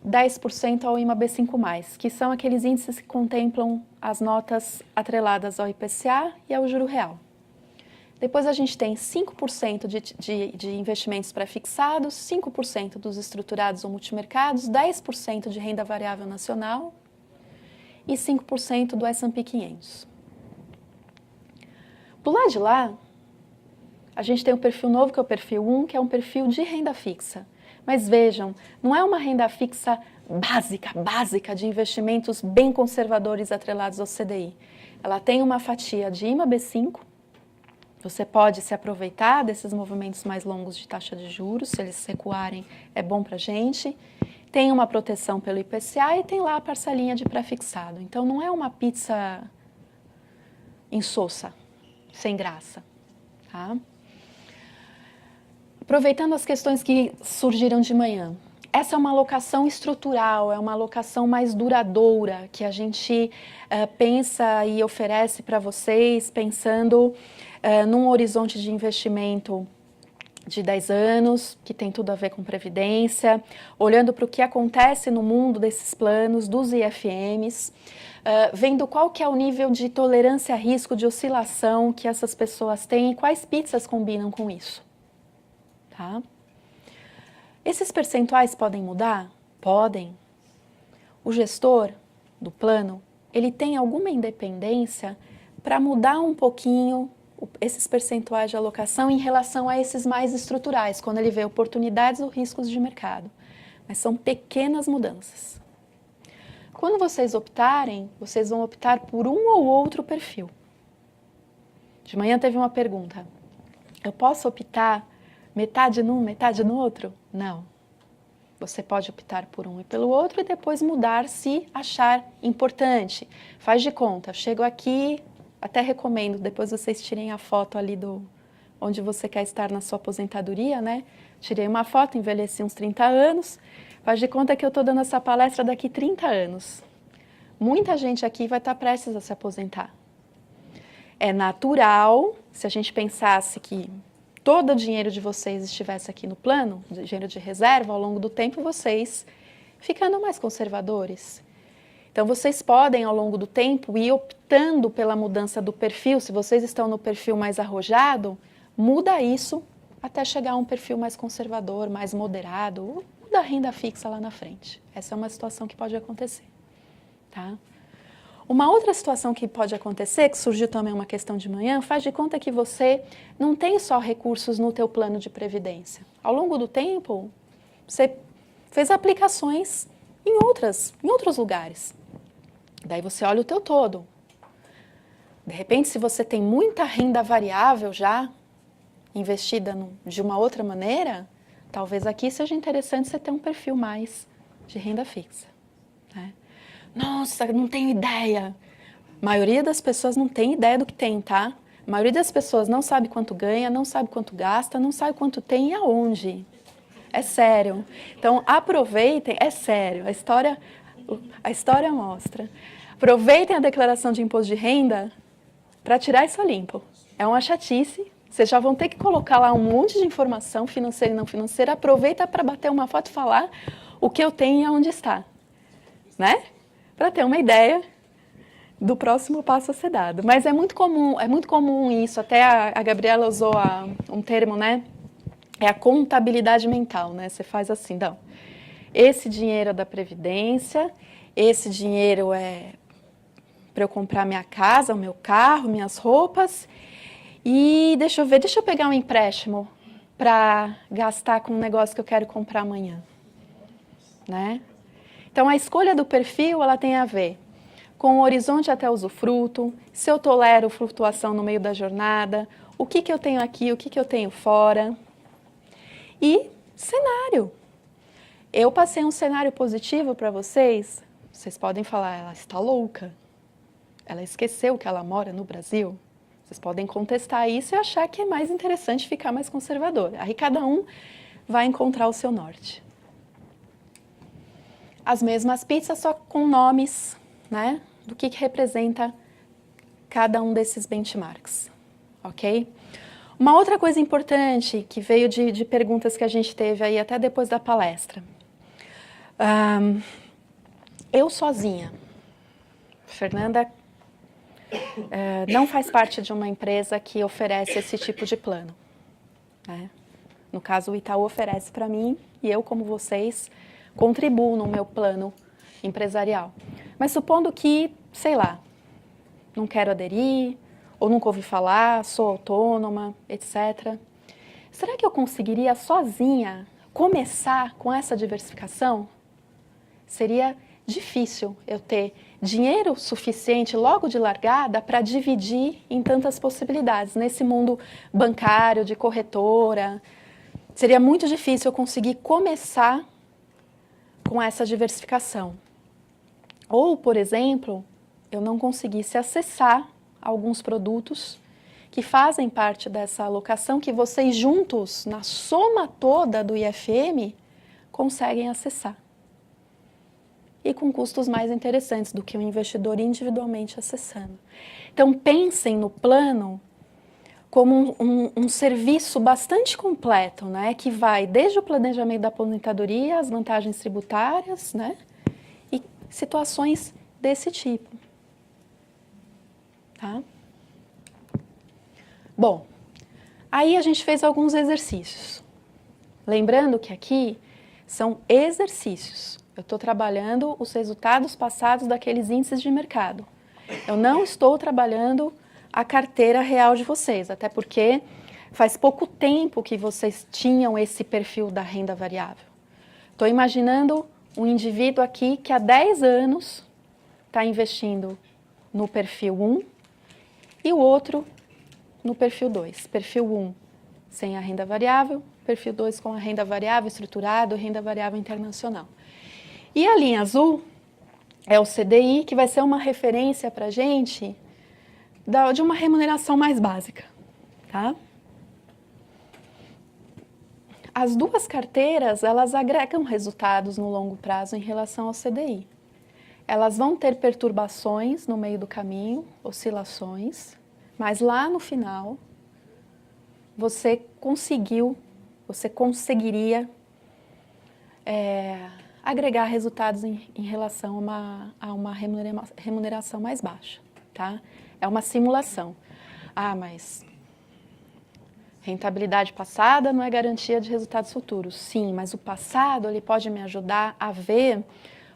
10% ao IMA B5+, que são aqueles índices que contemplam as notas atreladas ao IPCA e ao juro real. Depois a gente tem 5% de investimentos pré-fixados, 5% dos estruturados ou multimercados, 10% de renda variável nacional, e 5% do S&P 500. Do lado de lá, a gente tem um perfil novo, que é o perfil 1, que é um perfil de renda fixa. Mas vejam, não é uma renda fixa básica de investimentos bem conservadores atrelados ao CDI. Ela tem uma fatia de IMA B5, você pode se aproveitar desses movimentos mais longos de taxa de juros, se eles recuarem, é bom para a gente. Tem uma proteção pelo IPCA e tem lá a parcelinha de pré-fixado. Então, não é uma pizza insossa, sem graça. Tá? Aproveitando as questões que surgiram de manhã. Essa é uma alocação estrutural, é uma alocação mais duradoura, que a gente pensa e oferece para vocês, pensando num horizonte de investimento de 10 anos, que tem tudo a ver com previdência, olhando para o que acontece no mundo desses planos, dos IFMs, vendo qual que é o nível de tolerância a risco, de oscilação que essas pessoas têm e quais pizzas combinam com isso. Tá? Esses percentuais podem mudar? Podem. O gestor do plano, ele tem alguma independência para mudar um pouquinho esses percentuais de alocação em relação a esses mais estruturais, quando ele vê oportunidades ou riscos de mercado. Mas são pequenas mudanças. Quando vocês optarem, vocês vão optar por um ou outro perfil. De manhã teve uma pergunta. Eu posso optar metade num, metade no outro? Não. Você pode optar por um e pelo outro e depois mudar se achar importante. Faz de conta, chego aqui... Até recomendo, depois vocês tirem a foto ali onde você quer estar na sua aposentadoria, né? Tirei uma foto, envelheci uns 30 anos, faz de conta que eu estou dando essa palestra daqui 30 anos. Muita gente aqui vai estar prestes a se aposentar. É natural, se a gente pensasse que todo o dinheiro de vocês estivesse aqui no plano, dinheiro de reserva, ao longo do tempo, vocês ficando mais conservadores. Então, vocês podem, ao longo do tempo, ir optando pela mudança do perfil. Se vocês estão no perfil mais arrojado, muda isso até chegar a um perfil mais conservador, mais moderado, ou muda a renda fixa lá na frente. Essa é uma situação que pode acontecer. Tá? Uma outra situação que pode acontecer, que surgiu também uma questão de manhã, faz de conta que você não tem só recursos no teu plano de previdência. Ao longo do tempo, você fez aplicações em outros lugares. Daí você olha o teu todo. De repente, se você tem muita renda variável já, investida de uma outra maneira, talvez aqui seja interessante você ter um perfil mais de renda fixa. Né? Nossa, não tenho ideia. A maioria das pessoas não tem ideia do que tem, tá? A maioria das pessoas não sabe quanto ganha, não sabe quanto gasta, não sabe quanto tem e aonde. É sério. Então, aproveitem, é sério, a história mostra. Aproveitem a declaração de imposto de renda para tirar isso a limpo. É uma chatice. Vocês já vão ter que colocar lá um monte de informação financeira e não financeira. Aproveita para bater uma foto e falar o que eu tenho e aonde está. Né? Para ter uma ideia do próximo passo a ser dado. Mas é muito comum isso. Até a Gabriela usou um termo, né? É a contabilidade mental, né? Você faz assim, então, esse dinheiro é da Previdência, esse dinheiro é para eu comprar minha casa, o meu carro, minhas roupas, e deixa eu pegar um empréstimo para gastar com um negócio que eu quero comprar amanhã, né? Então, a escolha do perfil, ela tem a ver com o horizonte até usufruto, se eu tolero flutuação no meio da jornada, o que eu tenho aqui, o que eu tenho fora. E cenário. Eu passei um cenário positivo para vocês. Vocês podem falar, ela está louca. Ela esqueceu que ela mora no Brasil. Vocês podem contestar isso e achar que é mais interessante ficar mais conservador. Aí cada um vai encontrar o seu norte. As mesmas pizzas, só com nomes, né, do que representa cada um desses benchmarks. Ok? Uma outra coisa importante que veio de perguntas que a gente teve aí até depois da palestra. Eu sozinha, Fernanda, não faz parte de uma empresa que oferece esse tipo de plano. Né? No caso, o Itaú oferece para mim e eu, como vocês, contribuo no meu plano empresarial. Mas supondo que, sei lá, não quero aderir, ou nunca ouvi falar, sou autônoma, etc. Será que eu conseguiria sozinha começar com essa diversificação? Seria difícil eu ter dinheiro suficiente logo de largada para dividir em tantas possibilidades. Nesse mundo bancário, de corretora, seria muito difícil eu conseguir começar com essa diversificação. Ou, por exemplo, eu não conseguisse acessar alguns produtos que fazem parte dessa alocação que vocês juntos, na soma toda do IFM, conseguem acessar. E com custos mais interessantes do que o investidor individualmente acessando. Então, pensem no plano como um serviço bastante completo, né? Que vai desde o planejamento da aposentadoria, as vantagens tributárias, né? E situações desse tipo. Tá? Bom, aí a gente fez alguns exercícios. Lembrando que aqui são exercícios. Eu estou trabalhando os resultados passados daqueles índices de mercado. Eu não estou trabalhando a carteira real de vocês, até porque faz pouco tempo que vocês tinham esse perfil da renda variável. Estou imaginando um indivíduo aqui que há 10 anos está investindo no perfil 1, e o outro no perfil 2. Perfil 1 sem a renda variável, perfil 2 com a renda variável estruturado, renda variável internacional. E a linha azul é o CDI, que vai ser uma referência para a gente de uma remuneração mais básica. Tá? As duas carteiras, elas agregam resultados no longo prazo em relação ao CDI. Elas vão ter perturbações no meio do caminho, oscilações, mas lá no final você conseguiria agregar resultados em relação a uma remuneração mais baixa. Tá? É uma simulação. Ah, mas rentabilidade passada não é garantia de resultados futuros. Sim, mas o passado ele pode me ajudar a ver,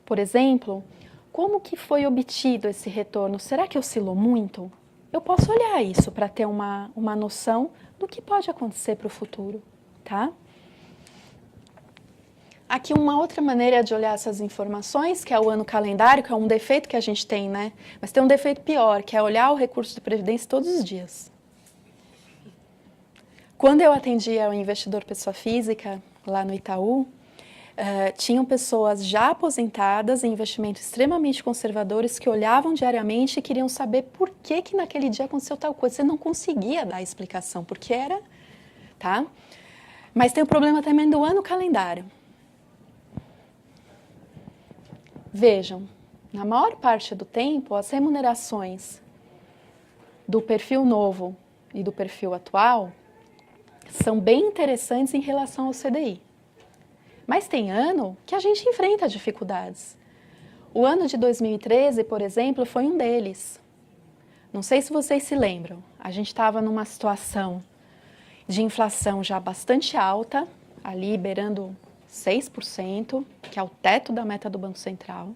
por exemplo, como que foi obtido esse retorno? Será que oscilou muito? Eu posso olhar isso para ter uma noção do que pode acontecer para o futuro, tá? Aqui uma outra maneira de olhar essas informações, que é o ano calendário, que é um defeito que a gente tem, né? Mas tem um defeito pior, que é olhar o recurso de previdência todos os dias. Quando eu atendia o investidor pessoa física, lá no Itaú, tinham pessoas já aposentadas em investimentos extremamente conservadores que olhavam diariamente e queriam saber por que que naquele dia aconteceu tal coisa. Você não conseguia dar explicação, porque era, tá? Mas tem o problema também do ano calendário. Vejam, na maior parte do tempo, as remunerações do perfil novo e do perfil atual são bem interessantes em relação ao CDI. Mas tem ano que a gente enfrenta dificuldades. O ano de 2013, por exemplo, foi um deles. Não sei se vocês se lembram, a gente estava numa situação de inflação já bastante alta, ali beirando 6%, que é o teto da meta do Banco Central.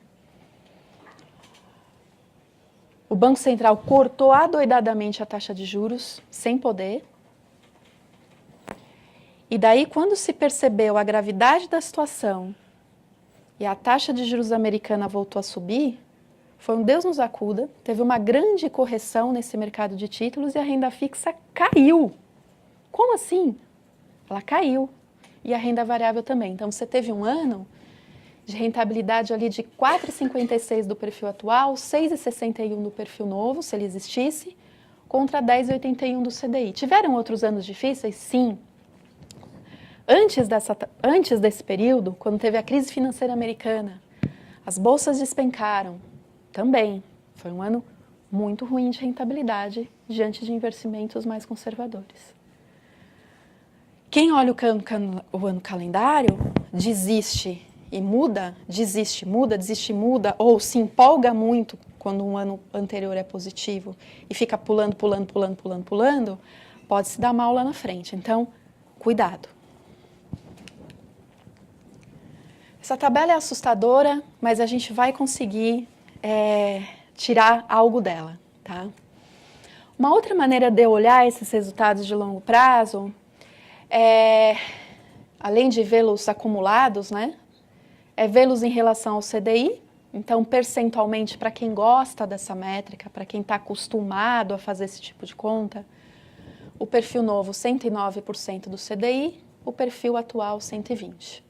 O Banco Central cortou adoidadamente a taxa de juros, sem poder. E daí, quando se percebeu a gravidade da situação e a taxa de juros americana voltou a subir, foi um Deus nos acuda, teve uma grande correção nesse mercado de títulos e a renda fixa caiu. Como assim? Ela caiu. E a renda variável também. Então, você teve um ano de rentabilidade ali de 4,56 do perfil atual, 6,61 do perfil novo, se ele existisse, contra 10,81 do CDI. Tiveram outros anos difíceis? Sim. Antes desse período, quando teve a crise financeira americana, as bolsas despencaram. Também foi um ano muito ruim de rentabilidade diante de investimentos mais conservadores. Quem olha o ano calendário desiste e muda, desiste, muda, ou se empolga muito quando um ano anterior é positivo e fica pulando, pode se dar mal lá na frente. Então, cuidado. Essa tabela é assustadora, mas a gente vai conseguir tirar algo dela, tá? Uma outra maneira de olhar esses resultados de longo prazo além de vê-los acumulados, né, é vê-los em relação ao CDI. Então, percentualmente, para quem gosta dessa métrica, para quem está acostumado a fazer esse tipo de conta, o perfil novo 109% do CDI, o perfil atual 120%.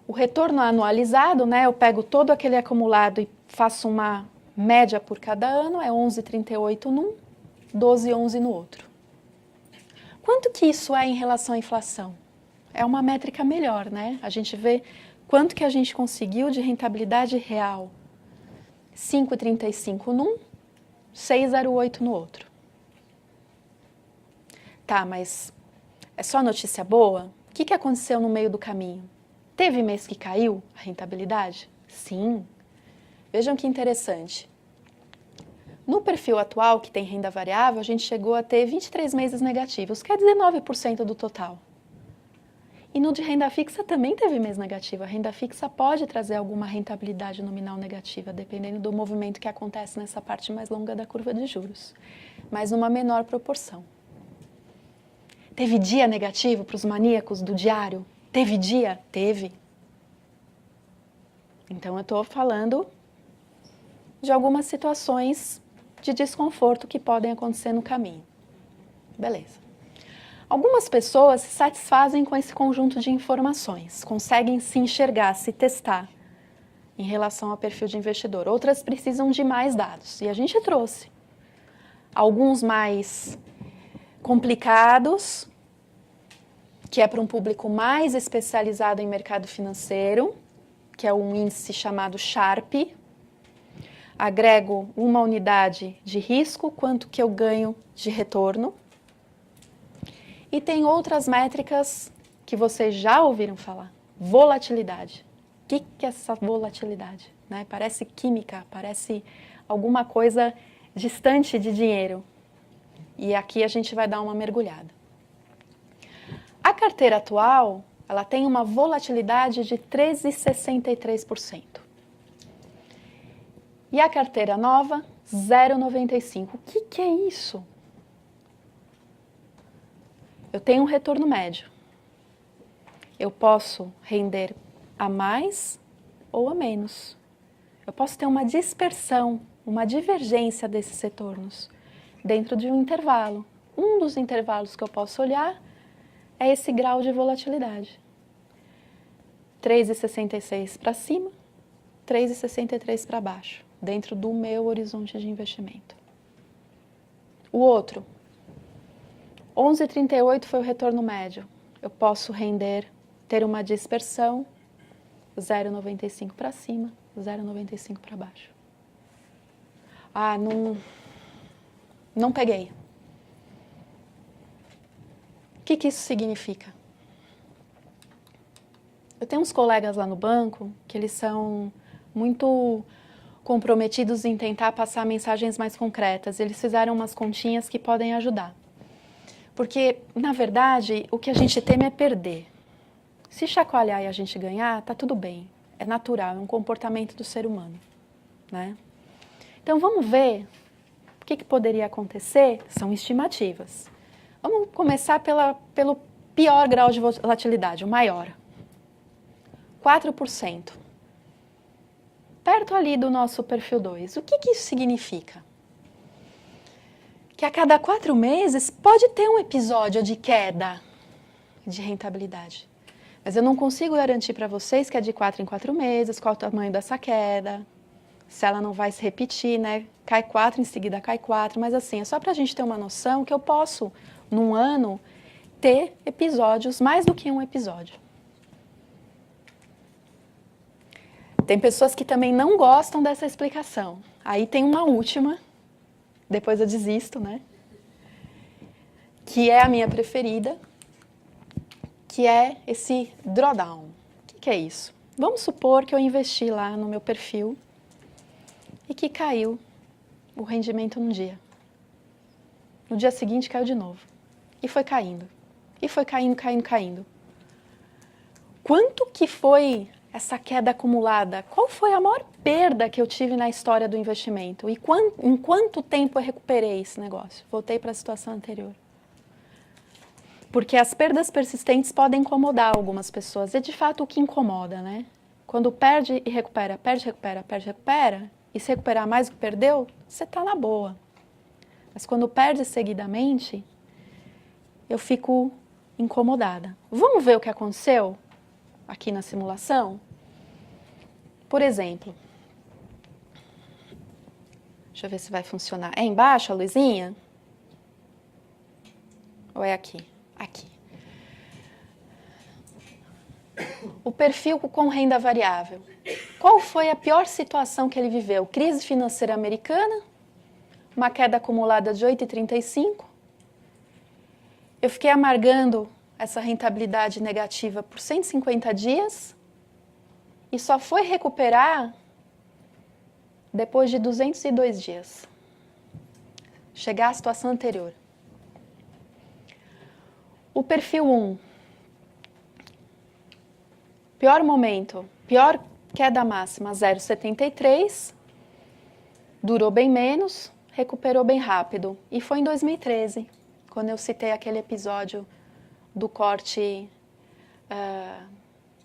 O retorno anualizado, né, eu pego todo aquele acumulado e faço uma média por cada ano, é 11,38 num, 12,11 no outro. Quanto que isso é em relação à inflação? É uma métrica melhor, né? A gente vê quanto que a gente conseguiu de rentabilidade real. 5,35 num, 6,08 no outro. Tá, mas é só notícia boa? O que aconteceu no meio do caminho? Teve mês que caiu a rentabilidade? Sim. Vejam que interessante. No perfil atual, que tem renda variável, a gente chegou a ter 23 meses negativos, que é 19% do total. E no de renda fixa também teve mês negativo. A renda fixa pode trazer alguma rentabilidade nominal negativa, dependendo do movimento que acontece nessa parte mais longa da curva de juros, mas numa menor proporção. Teve dia negativo para os maníacos do diário? Teve dia? Teve. Então, eu estou falando de algumas situações de desconforto que podem acontecer no caminho. Beleza. Algumas pessoas se satisfazem com esse conjunto de informações, conseguem se enxergar, se testar em relação ao perfil de investidor. Outras precisam de mais dados. E a gente trouxe alguns mais complicados, que é para um público mais especializado em mercado financeiro, que é um índice chamado Sharpe. Agrego uma unidade de risco, quanto que eu ganho de retorno. E tem outras métricas que vocês já ouviram falar. Volatilidade. O que é essa volatilidade? Né? Parece química, parece alguma coisa distante de dinheiro. E aqui a gente vai dar uma mergulhada. A carteira atual, ela tem uma volatilidade de 13,63%. E a carteira nova, 0,95%. O que é isso? Eu tenho um retorno médio. Eu posso render a mais ou a menos. Eu posso ter uma dispersão, uma divergência desses retornos dentro de um intervalo. um dos intervalos que eu posso olhar é esse grau de volatilidade. 3,66 para cima, 3,63 para baixo, dentro do meu horizonte de investimento. O outro, 11,38 foi o retorno médio. Eu posso ter uma dispersão, 0,95 para cima, 0,95 para baixo. Ah, não peguei. O que isso significa? Eu tenho uns colegas lá no banco que eles são muito comprometidos em tentar passar mensagens mais concretas. Eles fizeram umas continhas que podem ajudar. Porque, na verdade, o que a gente teme é perder. Se chacoalhar e a gente ganhar, tá tudo bem. É natural, é um comportamento do ser humano, né? Então, vamos ver o que poderia acontecer. São estimativas. Vamos começar pelo pior grau de volatilidade, o maior. 4%. Perto ali do nosso perfil 2. O que isso significa? Que a cada 4 meses pode ter um episódio de queda de rentabilidade. Mas eu não consigo garantir para vocês que é de 4 em 4 meses, qual o tamanho dessa queda, se ela não vai se repetir, né? Cai 4, em seguida cai 4, mas assim, é só para a gente ter uma noção que eu posso, num ano, ter episódios, mais do que um episódio. Tem pessoas que também não gostam dessa explicação. Aí tem uma última, depois eu desisto, né? Que é a minha preferida, que é esse drawdown. O que é isso? Vamos supor que eu investi lá no meu perfil e que caiu o rendimento num dia. No dia seguinte caiu de novo. E foi caindo. E foi caindo, caindo, caindo. Quanto que foi essa queda acumulada? Qual foi a maior perda que eu tive na história do investimento? E em quanto tempo eu recuperei esse negócio? Voltei para a situação anterior. Porque as perdas persistentes podem incomodar algumas pessoas. É de fato o que incomoda, né? Quando perde e recupera, perde, recupera, perde, recupera, e se recuperar mais do que perdeu, você está na boa. Mas quando perde seguidamente, eu fico incomodada. Vamos ver o que aconteceu aqui na simulação? Por exemplo, deixa eu ver se vai funcionar. É embaixo a luzinha? Ou é aqui? Aqui. O perfil com renda variável. Qual foi a pior situação que ele viveu? Crise financeira americana, uma queda acumulada de 8,35. Eu fiquei amargando essa rentabilidade negativa por 150 dias e só foi recuperar depois de 202 dias. Chegar à situação anterior. O perfil 1. Pior momento, pior queda máxima, 0,73. Durou bem menos, recuperou bem rápido. E foi em 2013, quando eu citei aquele episódio do corte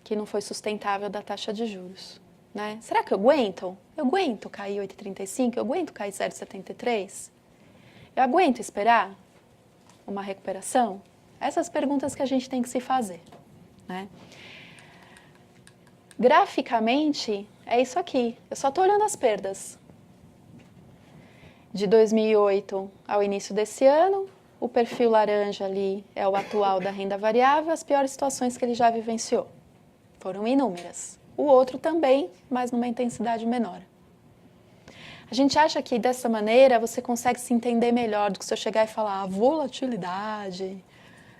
que não foi sustentável da taxa de juros. Né? Será que eu aguento? Eu aguento cair 8,35? Eu aguento cair 0,73? Eu aguento esperar uma recuperação? Essas perguntas que a gente tem que se fazer. Né? Graficamente, é isso aqui. Eu só estou olhando as perdas. De 2008 ao início desse ano, o perfil laranja ali é o atual da renda variável, as piores situações que ele já vivenciou. Foram inúmeras. O outro também, mas numa intensidade menor. A gente acha que dessa maneira você consegue se entender melhor do que se eu chegar e falar volatilidade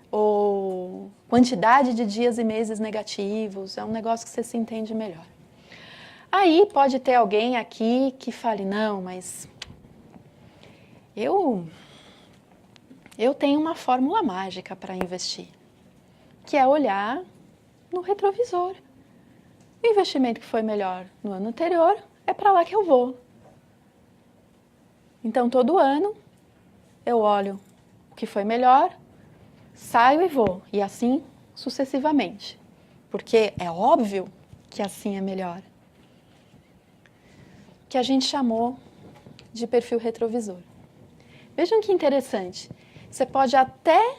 ou quantidade de dias e meses negativos. É um negócio que você se entende melhor. Aí pode ter alguém aqui que fale, não, mas eu tenho uma fórmula mágica para investir, que é olhar no retrovisor. O investimento que foi melhor no ano anterior, é para lá que eu vou. Então, todo ano, eu olho o que foi melhor, saio e vou, e assim sucessivamente. Porque é óbvio que assim é melhor. Que a gente chamou de perfil retrovisor. Vejam que interessante. você pode até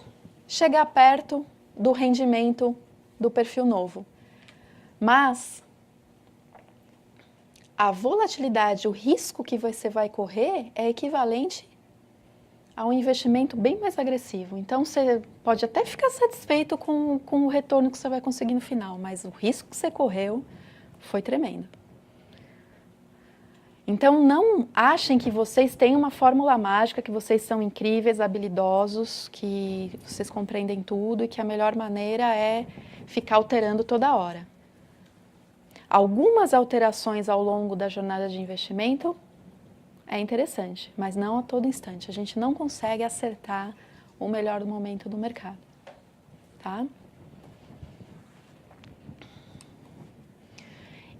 chegar perto do rendimento do perfil novo. Mas a volatilidade, o risco que você vai correr é equivalente a um investimento bem mais agressivo. Então, você pode até ficar satisfeito com o retorno que você vai conseguir no final, mas o risco que você correu foi tremendo. Então, não achem que vocês têm uma fórmula mágica, que vocês são incríveis, habilidosos, que vocês compreendem tudo e que a melhor maneira é ficar alterando toda hora. Algumas alterações ao longo da jornada de investimento é interessante, mas não a todo instante. A gente não consegue acertar o melhor momento do mercado, tá?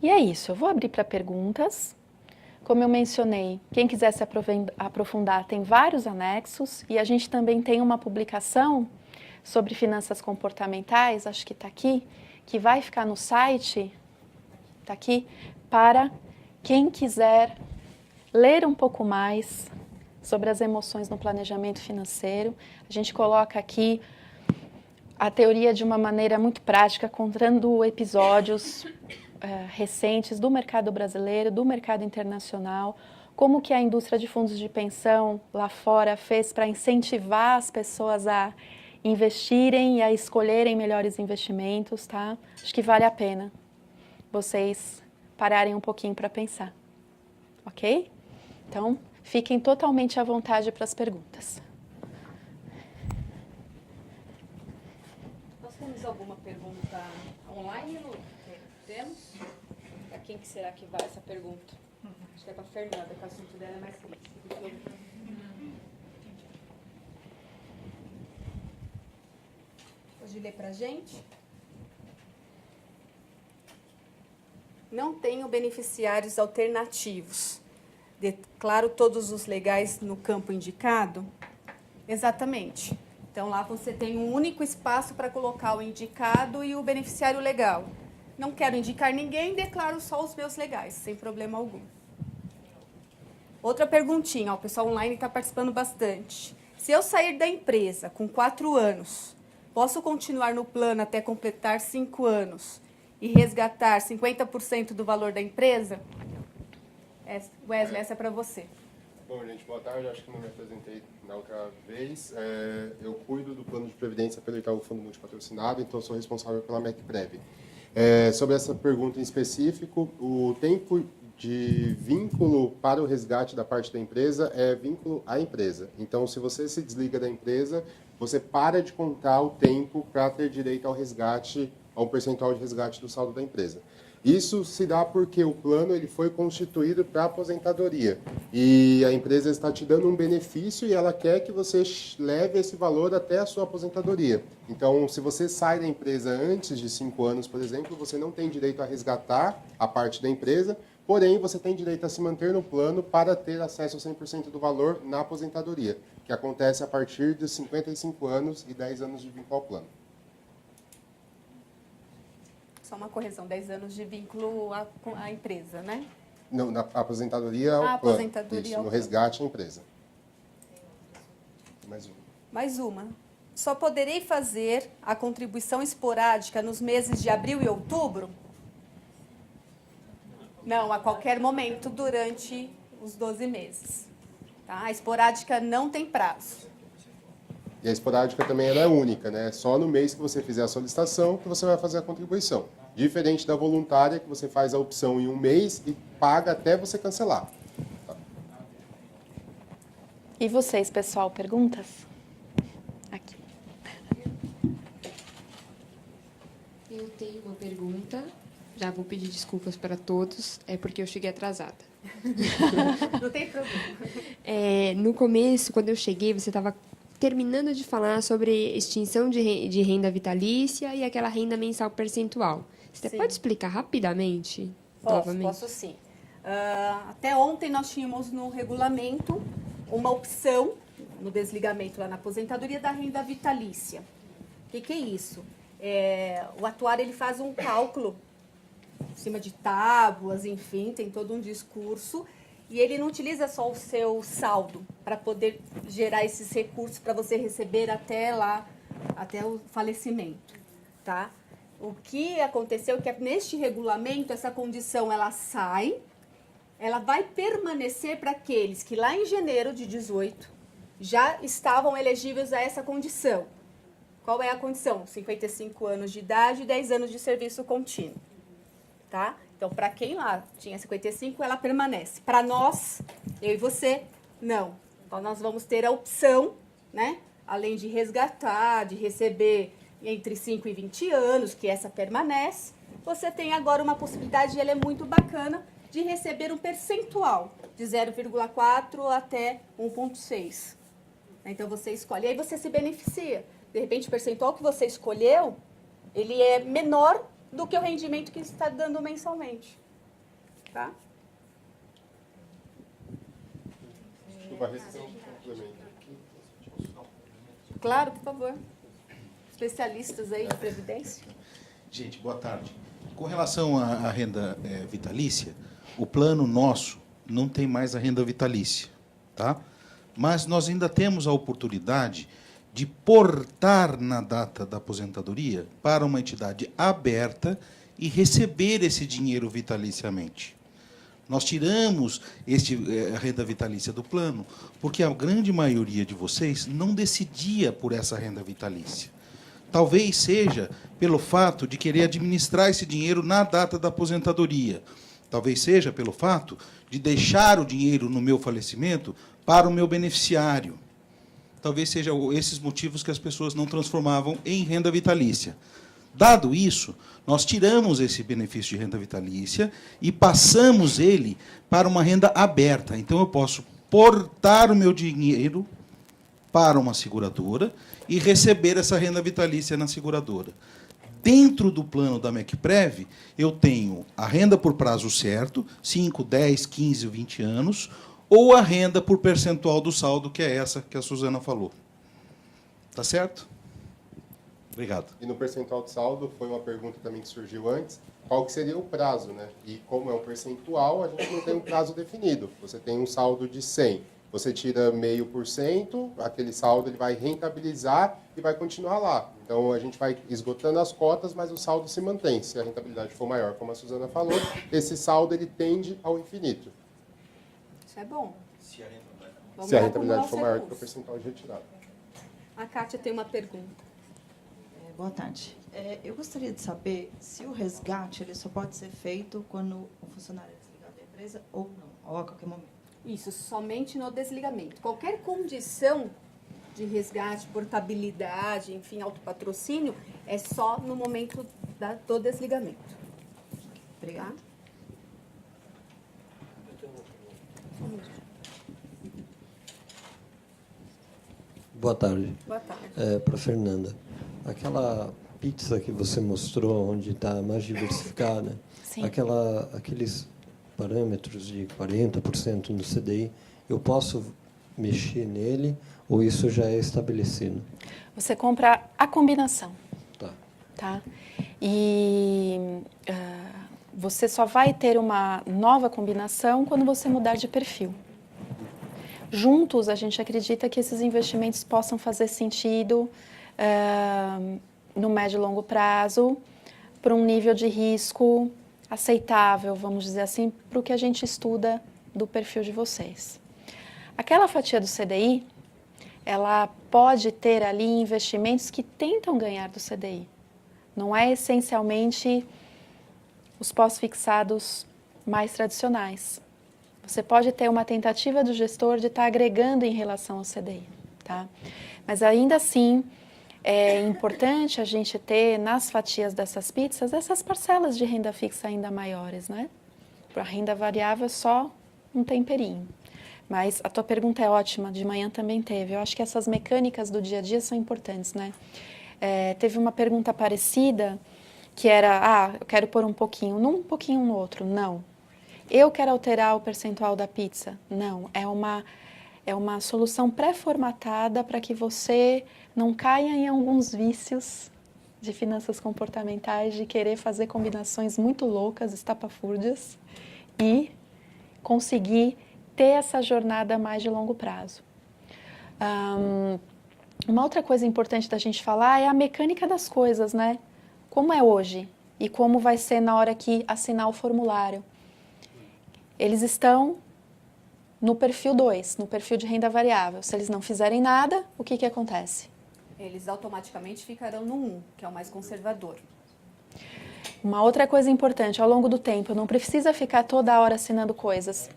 E é isso, eu vou abrir para perguntas. Como eu mencionei, quem quiser se aprofundar tem vários anexos e a gente também tem uma publicação sobre finanças comportamentais, acho que está aqui, que vai ficar no site, está aqui, para quem quiser ler um pouco mais sobre as emoções no planejamento financeiro. A gente coloca aqui a teoria de uma maneira muito prática, contando episódios recentes do mercado brasileiro, do mercado internacional, como que a indústria de fundos de pensão lá fora fez para incentivar as pessoas a investirem e a escolherem melhores investimentos, tá? Acho que vale a pena vocês pararem um pouquinho para pensar, ok? Então, fiquem totalmente à vontade para as perguntas. Nós temos alguma pergunta online, Lu? Temos? Para quem que será que vai essa pergunta? Acho que é para a Fernanda, que o assunto dela é mais crítico. Pode ler para a gente? Não tenho beneficiários alternativos. Declaro todos os legais no campo indicado? Exatamente. Então, lá você tem um único espaço para colocar o indicado e o beneficiário legal. Não quero indicar ninguém, declaro só os meus legais, sem problema algum. Outra perguntinha, ó, o pessoal online está participando bastante. Se eu sair da empresa com 4 anos, posso continuar no plano até completar 5 anos e resgatar 50% do valor da empresa? Wesley, essa é para você. Bom, gente, boa tarde. Acho que não me apresentei na outra vez. Eu cuido do plano de previdência pelo Itaú Fundo Multipatrocinado, então sou responsável pela MECPREV. Sobre essa pergunta em específico, o tempo de vínculo para o resgate da parte da empresa é vínculo à empresa. Então, se você se desliga da empresa, você para de contar o tempo para ter direito ao resgate, a um percentual de resgate do saldo da empresa. Isso se dá porque o plano ele foi constituído para aposentadoria e a empresa está te dando um benefício e ela quer que você leve esse valor até a sua aposentadoria. Então, se você sai da empresa antes de 5 anos, por exemplo, você não tem direito a resgatar a parte da empresa, porém, você tem direito a se manter no plano para ter acesso a 100% do valor na aposentadoria, que acontece a partir de 55 anos e 10 anos de vínculo ao plano. Só uma correção, 10 anos de vínculo à empresa, né? Não, na aposentadoria ao plano. Aposentadoria Isso, ao no plano. resgate à empresa. Mais uma. Mais uma. Só poderei fazer a contribuição esporádica nos meses de abril e outubro? Não, a qualquer momento durante os 12 meses. Tá? A esporádica não tem prazo. E a esporádica também ela é única, né? Só no mês que você fizer a solicitação que você vai fazer a contribuição. Diferente da voluntária, que você faz a opção em um mês e paga até você cancelar. Tá? E vocês, pessoal, perguntas? Aqui. Eu tenho uma pergunta. Já vou pedir desculpas para todos, é porque eu cheguei atrasada. Não tem problema. No começo, quando eu cheguei, você estava terminando de falar sobre extinção de renda vitalícia e aquela renda mensal percentual. Você Sim. pode explicar rapidamente? Posso sim. Até ontem nós tínhamos no regulamento uma opção no desligamento lá na aposentadoria da renda vitalícia. O que é isso? O atuário ele faz um cálculo em cima de tábuas, enfim, tem todo um discurso e ele não utiliza só o seu saldo para poder gerar esses recursos para você receber até lá, até o falecimento, tá? O que aconteceu é que neste regulamento essa condição ela sai, ela vai permanecer para aqueles que lá em janeiro de 18 já estavam elegíveis a essa condição. Qual é a condição? 55 anos de idade e 10 anos de serviço contínuo, tá? Então, para quem lá tinha 55, ela permanece. Para nós, eu e você, não. Então, nós vamos ter a opção, né? Além de resgatar, de receber entre 5 e 20 anos, que essa permanece, você tem agora uma possibilidade, e ela é muito bacana, de receber um percentual de 0,4 até 1,6. Então, você escolhe. E aí você se beneficia. De repente, o percentual que você escolheu, ele é menor do que o rendimento que está dando mensalmente. Tá? Desculpa, receber um complemento. Claro, por favor. Especialistas aí de previdência. Gente, boa tarde. Com relação à renda vitalícia, o plano nosso não tem mais a renda vitalícia, tá? Mas nós ainda temos a oportunidade de portar na data da aposentadoria para uma entidade aberta e receber esse dinheiro vitaliciamente. Nós tiramos a renda vitalícia do plano porque a grande maioria de vocês não decidia por essa renda vitalícia. Talvez seja pelo fato de querer administrar esse dinheiro na data da aposentadoria. Talvez seja pelo fato de deixar o dinheiro no meu falecimento para o meu beneficiário. Talvez sejam esses motivos que as pessoas não transformavam em renda vitalícia. Dado isso, nós tiramos esse benefício de renda vitalícia e passamos ele para uma renda aberta. Então, eu posso portar o meu dinheiro para uma seguradora e receber essa renda vitalícia na seguradora. Dentro do plano da MECPREV, eu tenho a renda por prazo certo, 5, 10, 15 ou 20 anos, ou a renda por percentual do saldo, que é essa que a Suzana falou. Tá certo? Obrigado. E no percentual de saldo, foi uma pergunta também que surgiu antes, qual que seria o prazo, né? E como é um percentual, a gente não tem um prazo definido. Você tem um saldo de 100, você tira 0,5%, aquele saldo ele vai rentabilizar e vai continuar lá. Então, a gente vai esgotando as cotas, mas o saldo se mantém. Se a rentabilidade for maior, como a Suzana falou, esse saldo ele tende ao infinito. Isso é bom. Se a rentabilidade for maior que o percentual de retirada. A Kátia tem uma pergunta. Boa tarde. Eu gostaria de saber se o resgate ele só pode ser feito quando o funcionário é desligado da empresa ou não, ou a qualquer momento. Isso, somente no desligamento. Qualquer condição de resgate, portabilidade, enfim, autopatrocínio, é só no momento do desligamento. Obrigada. Tá? Boa tarde. Boa tarde. Para Fernanda. Aquela pizza que você mostrou, onde está mais diversificada, Sim. aqueles parâmetros de 40% no CDI, eu posso mexer nele ou isso já é estabelecido? Você compra a combinação. Tá. E você só vai ter uma nova combinação quando você mudar de perfil. Juntos, a gente acredita que esses investimentos possam fazer sentido no médio e longo prazo, para um nível de risco aceitável, vamos dizer assim, para o que a gente estuda do perfil de vocês. Aquela fatia do CDI, ela pode ter ali investimentos que tentam ganhar do CDI. Não é essencialmente os pós-fixados mais tradicionais. Você pode ter uma tentativa do gestor de estar agregando em relação ao CDI, tá? Mas ainda assim, é importante a gente ter nas fatias dessas pizzas essas parcelas de renda fixa ainda maiores, né? Para a renda variável é só um temperinho. Mas a tua pergunta é ótima, de manhã também teve. Eu acho que essas mecânicas do dia a dia são importantes, né? Teve uma pergunta parecida, que era, eu quero pôr um pouquinho num, um pouquinho no outro. Não. Eu quero alterar o percentual da pizza. Não. É uma solução pré-formatada para que você não caia em alguns vícios de finanças comportamentais, de querer fazer combinações muito loucas, estapafúrdias, e conseguir ter essa jornada mais de longo prazo. Uma outra coisa importante da gente falar é a mecânica das coisas, né? Como é hoje e como vai ser na hora que assinar o formulário. Eles estão no perfil 2, no perfil de renda variável. Se eles não fizerem nada, o que acontece? Eles automaticamente ficarão no 1, que é o mais conservador. Uma outra coisa importante, ao longo do tempo, não precisa ficar toda hora assinando coisas.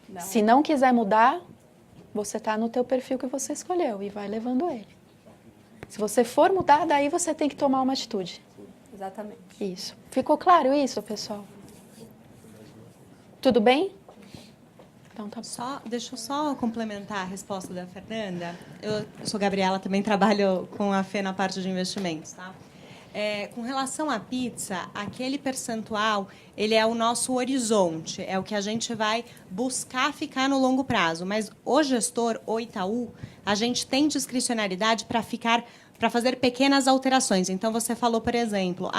Não. Se não quiser mudar, você está no teu perfil que você escolheu e vai levando ele. Se você for mudar, daí você tem que tomar uma atitude. Exatamente. Isso. Ficou claro isso, pessoal? Tudo bem? Então tá bom. Deixa eu só complementar a resposta da Fernanda. Eu sou Gabriela, também trabalho com a Fê na parte de investimentos, tá? Com relação à pizza, aquele percentual, ele é o nosso horizonte, é o que a gente vai buscar ficar no longo prazo. Mas o gestor, o Itaú, a gente tem discricionalidade para fazer pequenas alterações. Então, você falou, por exemplo,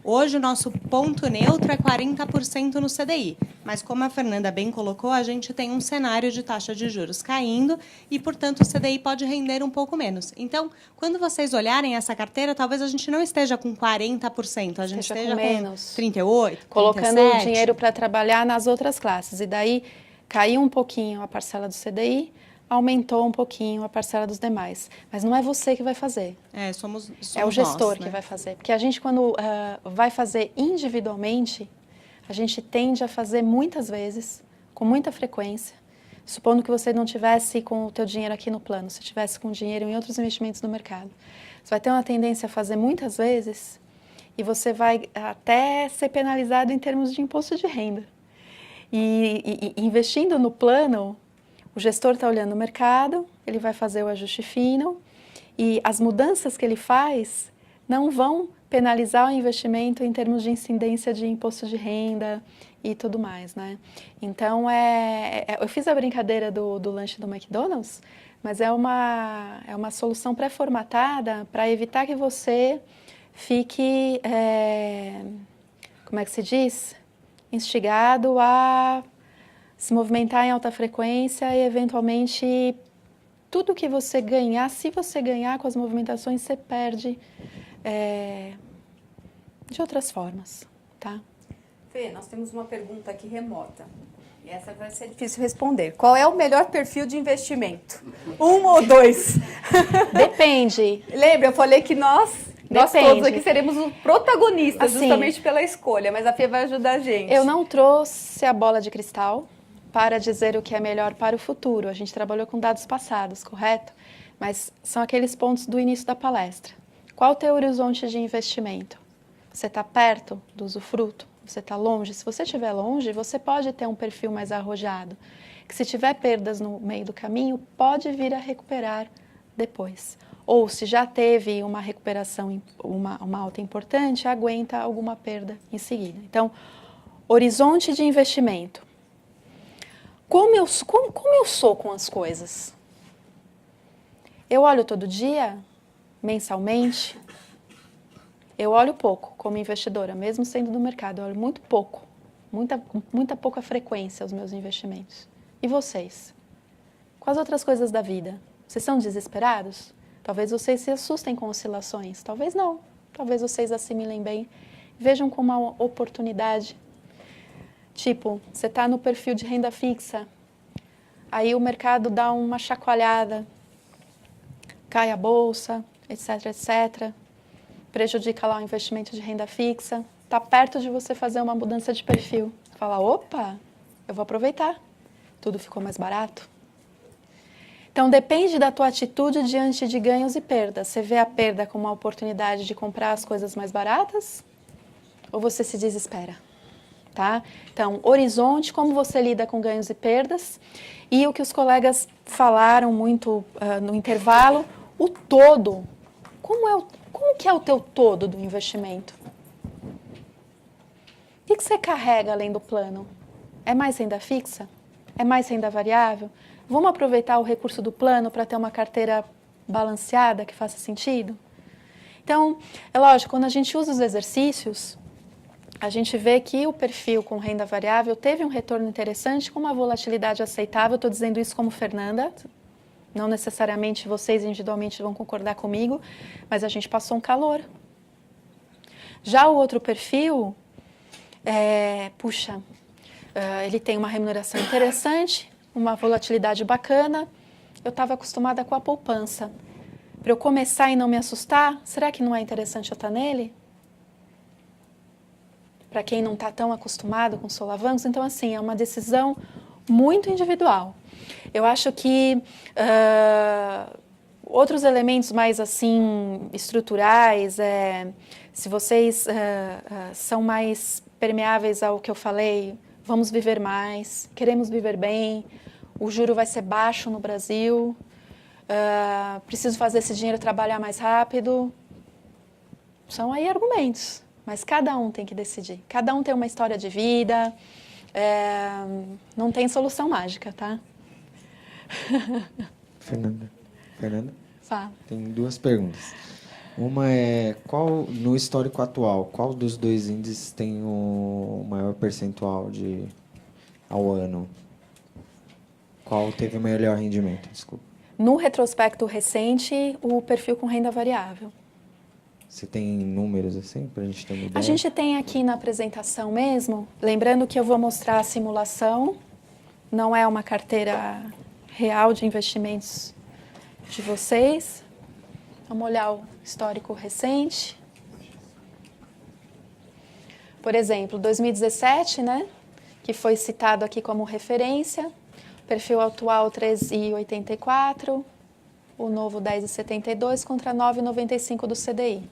hoje o nosso ponto neutro é 40% no CDI. Mas, como a Fernanda bem colocou, a gente tem um cenário de taxa de juros caindo e, portanto, o CDI pode render um pouco menos. Então, quando vocês olharem essa carteira, talvez a gente não esteja com 40%, a gente esteja com menos. 38%, colocando 37%. o dinheiro para trabalhar nas outras classes. E daí, caiu um pouquinho a parcela do CDI, aumentou um pouquinho a parcela dos demais. Mas não é você que vai fazer. Somos é o gestor nós, né? que vai fazer. Porque a gente, quando vai fazer individualmente, a gente tende a fazer muitas vezes, com muita frequência, supondo que você não tivesse com o teu dinheiro aqui no plano, se tivesse com dinheiro em outros investimentos no mercado. Você vai ter uma tendência a fazer muitas vezes e você vai até ser penalizado em termos de imposto de renda. E investindo no plano, o gestor está olhando o mercado, ele vai fazer o ajuste fino e as mudanças que ele faz não vão penalizar o investimento em termos de incidência de imposto de renda e tudo mais, né? Então, eu fiz a brincadeira do lanche do McDonald's, mas é uma solução pré-formatada para evitar que você fique, como é que se diz? Instigado a se movimentar em alta frequência e, eventualmente, tudo que você ganhar, se você ganhar com as movimentações, você perde de outras formas, tá? Fê, nós temos uma pergunta aqui remota. E essa vai ser difícil responder. Qual é o melhor perfil de investimento? 1 ou 2? Depende. Lembra, eu falei que nós todos aqui seremos os protagonistas, assim, justamente pela escolha, mas a Fê vai ajudar a gente. Eu não trouxe a bola de cristal para dizer o que é melhor para o futuro. A gente trabalhou com dados passados, correto? Mas são aqueles pontos do início da palestra. Qual o teu horizonte de investimento? Você está perto do usufruto? Você está longe? Se você estiver longe, você pode ter um perfil mais arrojado, que se tiver perdas no meio do caminho, pode vir a recuperar depois. Ou se já teve uma recuperação, uma alta importante, aguenta alguma perda em seguida. Então, horizonte de investimento. Como eu sou com as coisas? Eu olho todo dia? Mensalmente? Eu olho pouco como investidora, mesmo sendo do mercado. Eu olho muito pouco, muita pouca frequência aos meus investimentos. E vocês? Com as outras coisas da vida? Vocês são desesperados? Talvez vocês se assustem com oscilações. Talvez não. Talvez vocês assimilem bem. Vejam como uma oportunidade. Tipo, você está no perfil de renda fixa. Aí o mercado dá uma chacoalhada. Cai a bolsa, etc, etc. Prejudica lá o investimento de renda fixa. Está perto de você fazer uma mudança de perfil. Fala, opa, eu vou aproveitar. Tudo ficou mais barato. Então, depende da tua atitude diante de ganhos e perdas. Você vê a perda como uma oportunidade de comprar as coisas mais baratas? Ou você se desespera? Tá? Então, horizonte, como você lida com ganhos e perdas. E o que os colegas falaram muito no intervalo, o todo. Como que é o teu todo do investimento? O que você carrega além do plano? É mais renda fixa? É mais renda variável? Vamos aproveitar o recurso do plano para ter uma carteira balanceada que faça sentido? Então, é lógico, quando a gente usa os exercícios, a gente vê que o perfil com renda variável teve um retorno interessante com uma volatilidade aceitável. Estou dizendo isso como Fernanda, não necessariamente vocês individualmente vão concordar comigo, mas a gente passou um calor. Já o outro perfil, ele tem uma remuneração interessante, uma volatilidade bacana. Eu estava acostumada com a poupança. Para eu começar e não me assustar, será que não é interessante eu estar nele? Para quem não está tão acostumado com solavancos, então assim, é uma decisão muito individual. Eu acho que outros elementos mais assim estruturais, se vocês são mais permeáveis ao que eu falei, vamos viver mais, queremos viver bem, o juro vai ser baixo no Brasil, preciso fazer esse dinheiro trabalhar mais rápido. São aí argumentos, mas cada um tem que decidir. Cada um tem uma história de vida, não tem solução mágica, tá? Fernanda? Fala. Tem duas perguntas. Uma é, no histórico atual, qual dos dois índices tem o maior percentual ao ano? Qual teve o melhor rendimento? Desculpa. No retrospecto recente, o perfil com renda variável. Você tem números assim, para a gente ter uma ideia? A gente tem aqui na apresentação mesmo, lembrando que eu vou mostrar a simulação, não é uma carteira real de investimentos de vocês. Vamos olhar o histórico recente. Por exemplo, 2017, né, que foi citado aqui como referência, perfil atual 3,84, o novo 10,72 contra 9,95 do CDI.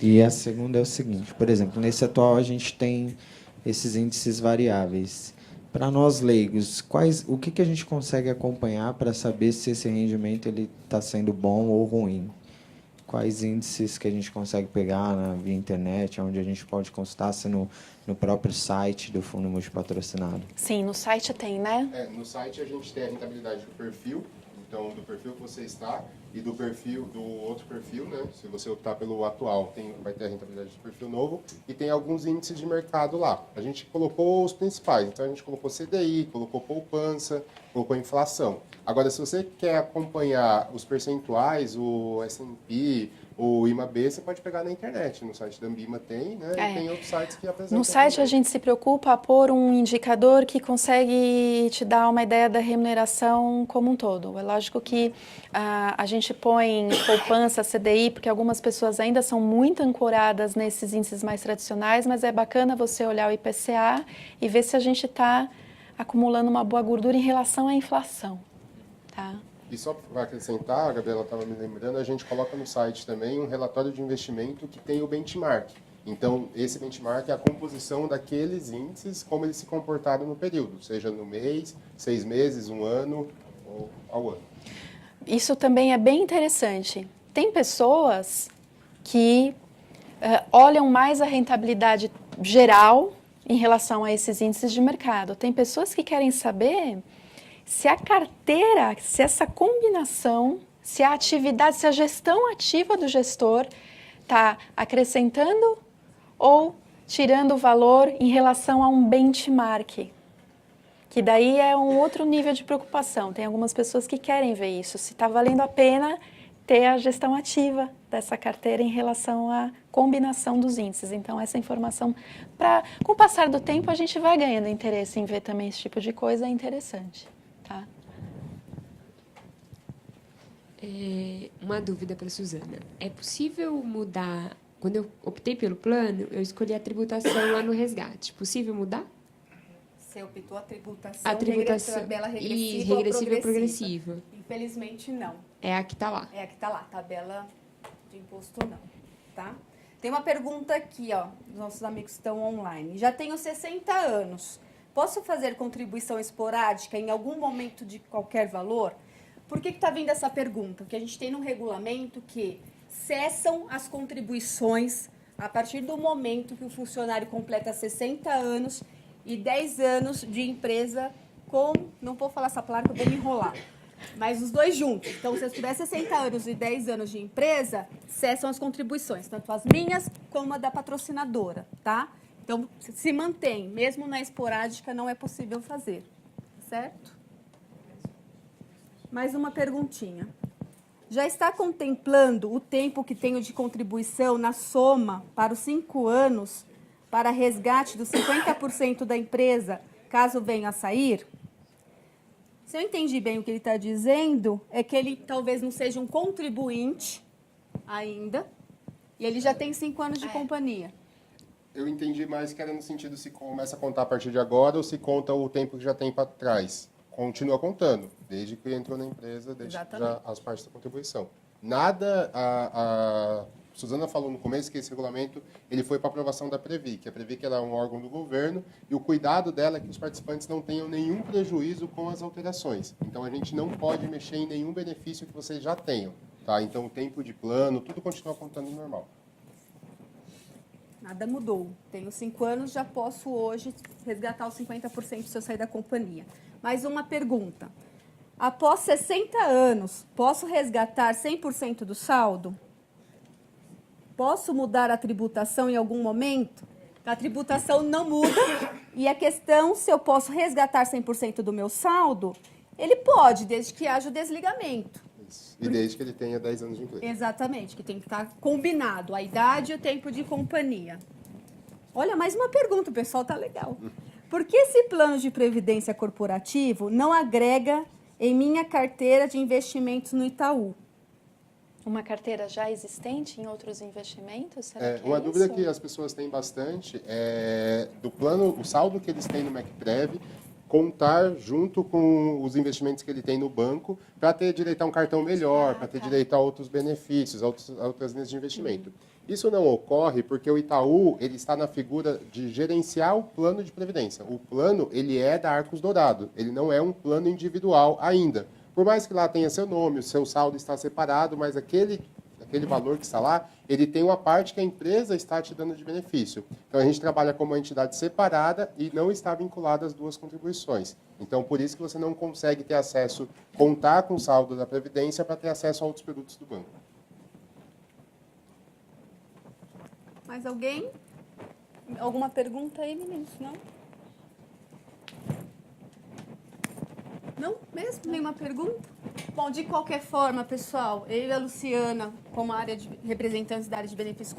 E a segunda é o seguinte, por exemplo, nesse atual a gente tem esses índices variáveis. Para nós leigos, o que a gente consegue acompanhar para saber se esse rendimento está sendo bom ou ruim? Quais índices que a gente consegue pegar via internet, onde a gente pode consultar, se no próprio site do fundo multipatrocinado? Sim, no site tem, né? No site a gente tem a rentabilidade do perfil, então do perfil que você está e do perfil do outro perfil, né? Se você optar pelo atual, vai ter a rentabilidade do perfil novo e tem alguns índices de mercado lá. A gente colocou os principais, então a gente colocou CDI, colocou poupança, colocou inflação. Agora, se você quer acompanhar os percentuais, o S&P, o IMAB, você pode pegar na internet. No site da Ambima tem, né? E tem outros sites que apresentam. No site também. a gente se preocupa a pôr um indicador que consegue te dar uma ideia da remuneração como um todo. É lógico que a gente põe poupança, CDI, porque algumas pessoas ainda são muito ancoradas nesses índices mais tradicionais, mas é bacana você olhar o IPCA e ver se a gente está acumulando uma boa gordura em relação à inflação. Tá? E só para acrescentar, a Gabriela estava me lembrando, a gente coloca no site também um relatório de investimento que tem o benchmark. Então, esse benchmark é a composição daqueles índices, como eles se comportaram no período, seja no mês, 6 meses, 1 ano ou ao ano. Isso também é bem interessante. Tem pessoas que olham mais a rentabilidade geral em relação a esses índices de mercado. Tem pessoas que querem saber se a carteira, se essa combinação, se a atividade, se a gestão ativa do gestor está acrescentando ou tirando valor em relação a um benchmark. Que daí é um outro nível de preocupação. Tem algumas pessoas que querem ver isso, se está valendo a pena ter a gestão ativa dessa carteira em relação à combinação dos índices. Então, essa informação, com o passar do tempo, a gente vai ganhando interesse em ver também esse tipo de coisa, é interessante. Tá? Uma dúvida para a Suzana. É possível mudar... Quando eu optei pelo plano, eu escolhi a tributação lá no resgate. Possível mudar? Você optou a tributação, tabela regressiva ou progressiva? Infelizmente, não. É a que está lá. É a que está lá, tabela de imposto não, tá? Tem uma pergunta aqui, ó, os nossos amigos estão online. Já tenho 60 anos. Posso fazer contribuição esporádica em algum momento de qualquer valor? Por que está vindo essa pergunta? Porque a gente tem no regulamento que cessam as contribuições a partir do momento que o funcionário completa 60 anos e 10 anos de empresa com... Não vou falar essa palavra que eu vou me enrolar. Mas os dois juntos. Então, se eu tiver 60 anos e 10 anos de empresa, cessam as contribuições, tanto as minhas como a da patrocinadora, tá? Então, se mantém, mesmo na esporádica não é possível fazer, certo? Mais uma perguntinha. Já está contemplando o tempo que tenho de contribuição na soma para os 5 anos para resgate dos 50% da empresa, caso venha a sair? Se eu entendi bem o que ele está dizendo, é que ele talvez não seja um contribuinte ainda, e ele já tem 5 anos de companhia. Eu entendi mais que era no sentido se começa a contar a partir de agora ou se conta o tempo que já tem para trás. Continua contando, desde que entrou na empresa, desde já as partes da contribuição. Nada, a Suzana falou no começo que esse regulamento ele foi para aprovação da Previc. A Previc era um órgão do governo e o cuidado dela é que os participantes não tenham nenhum prejuízo com as alterações. Então, a gente não pode mexer em nenhum benefício que vocês já tenham. Tá? Então, o tempo de plano, tudo continua contando normal. Nada mudou. Tenho 5 anos, já posso hoje resgatar os 50% se eu sair da companhia. Mais uma pergunta. Após 60 anos, posso resgatar 100% do saldo? Posso mudar a tributação em algum momento? A tributação não muda e a questão se eu posso resgatar 100% do meu saldo, ele pode, desde que haja o desligamento. Isso. E desde que ele tenha 10 anos de empresa. Exatamente, que tem que estar combinado, a idade e o tempo de companhia. Olha, mais uma pergunta, o pessoal tá legal. Por que esse plano de previdência corporativo não agrega em minha carteira de investimentos no Itaú? Uma carteira já existente em outros investimentos? Será que Uma dúvida isso? que as pessoas têm bastante é do plano, o saldo que eles têm no MacPrev, contar junto com os investimentos que ele tem no banco para ter direito a um cartão melhor, para ter direito a outros benefícios, a outras linhas de investimento. Isso não ocorre porque o Itaú ele está na figura de gerenciar o plano de previdência. O plano ele é da Arcos Dourado, ele não é um plano individual ainda. Por mais que lá tenha seu nome, o seu saldo está separado, mas aquele valor que está lá, ele tem uma parte que a empresa está te dando de benefício. Então, a gente trabalha como uma entidade separada e não está vinculada às duas contribuições. Então, por isso que você não consegue ter acesso, contar com o saldo da Previdência para ter acesso a outros produtos do banco. Mais alguém? Alguma pergunta aí, meninos? Não? Não mesmo? Nenhuma pergunta? Bom, de qualquer forma, pessoal, eu e a Luciana, como representantes da área de benefícios,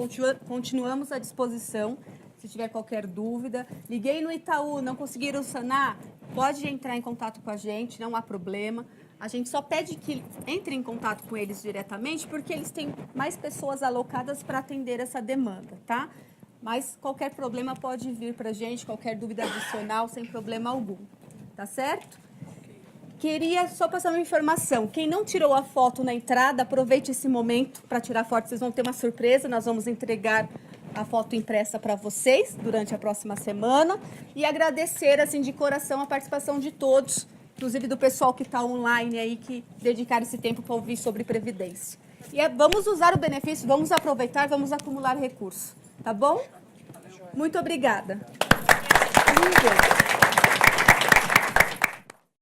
continuamos à disposição. Se tiver qualquer dúvida, liguei no Itaú, não conseguiram sanar, pode entrar em contato com a gente, não há problema. A gente só pede que entre em contato com eles diretamente, porque eles têm mais pessoas alocadas para atender essa demanda, tá? Mas qualquer problema pode vir para a gente, qualquer dúvida adicional, sem problema algum, tá certo? Queria só passar uma informação. Quem não tirou a foto na entrada, aproveite esse momento para tirar foto. Vocês vão ter uma surpresa. Nós vamos entregar a foto impressa para vocês durante a próxima semana. E agradecer, assim, de coração, a participação de todos, inclusive do pessoal que está online aí, que dedicaram esse tempo para ouvir sobre Previdência. E vamos usar o benefício, vamos aproveitar, vamos acumular recursos. Tá bom? Muito obrigada.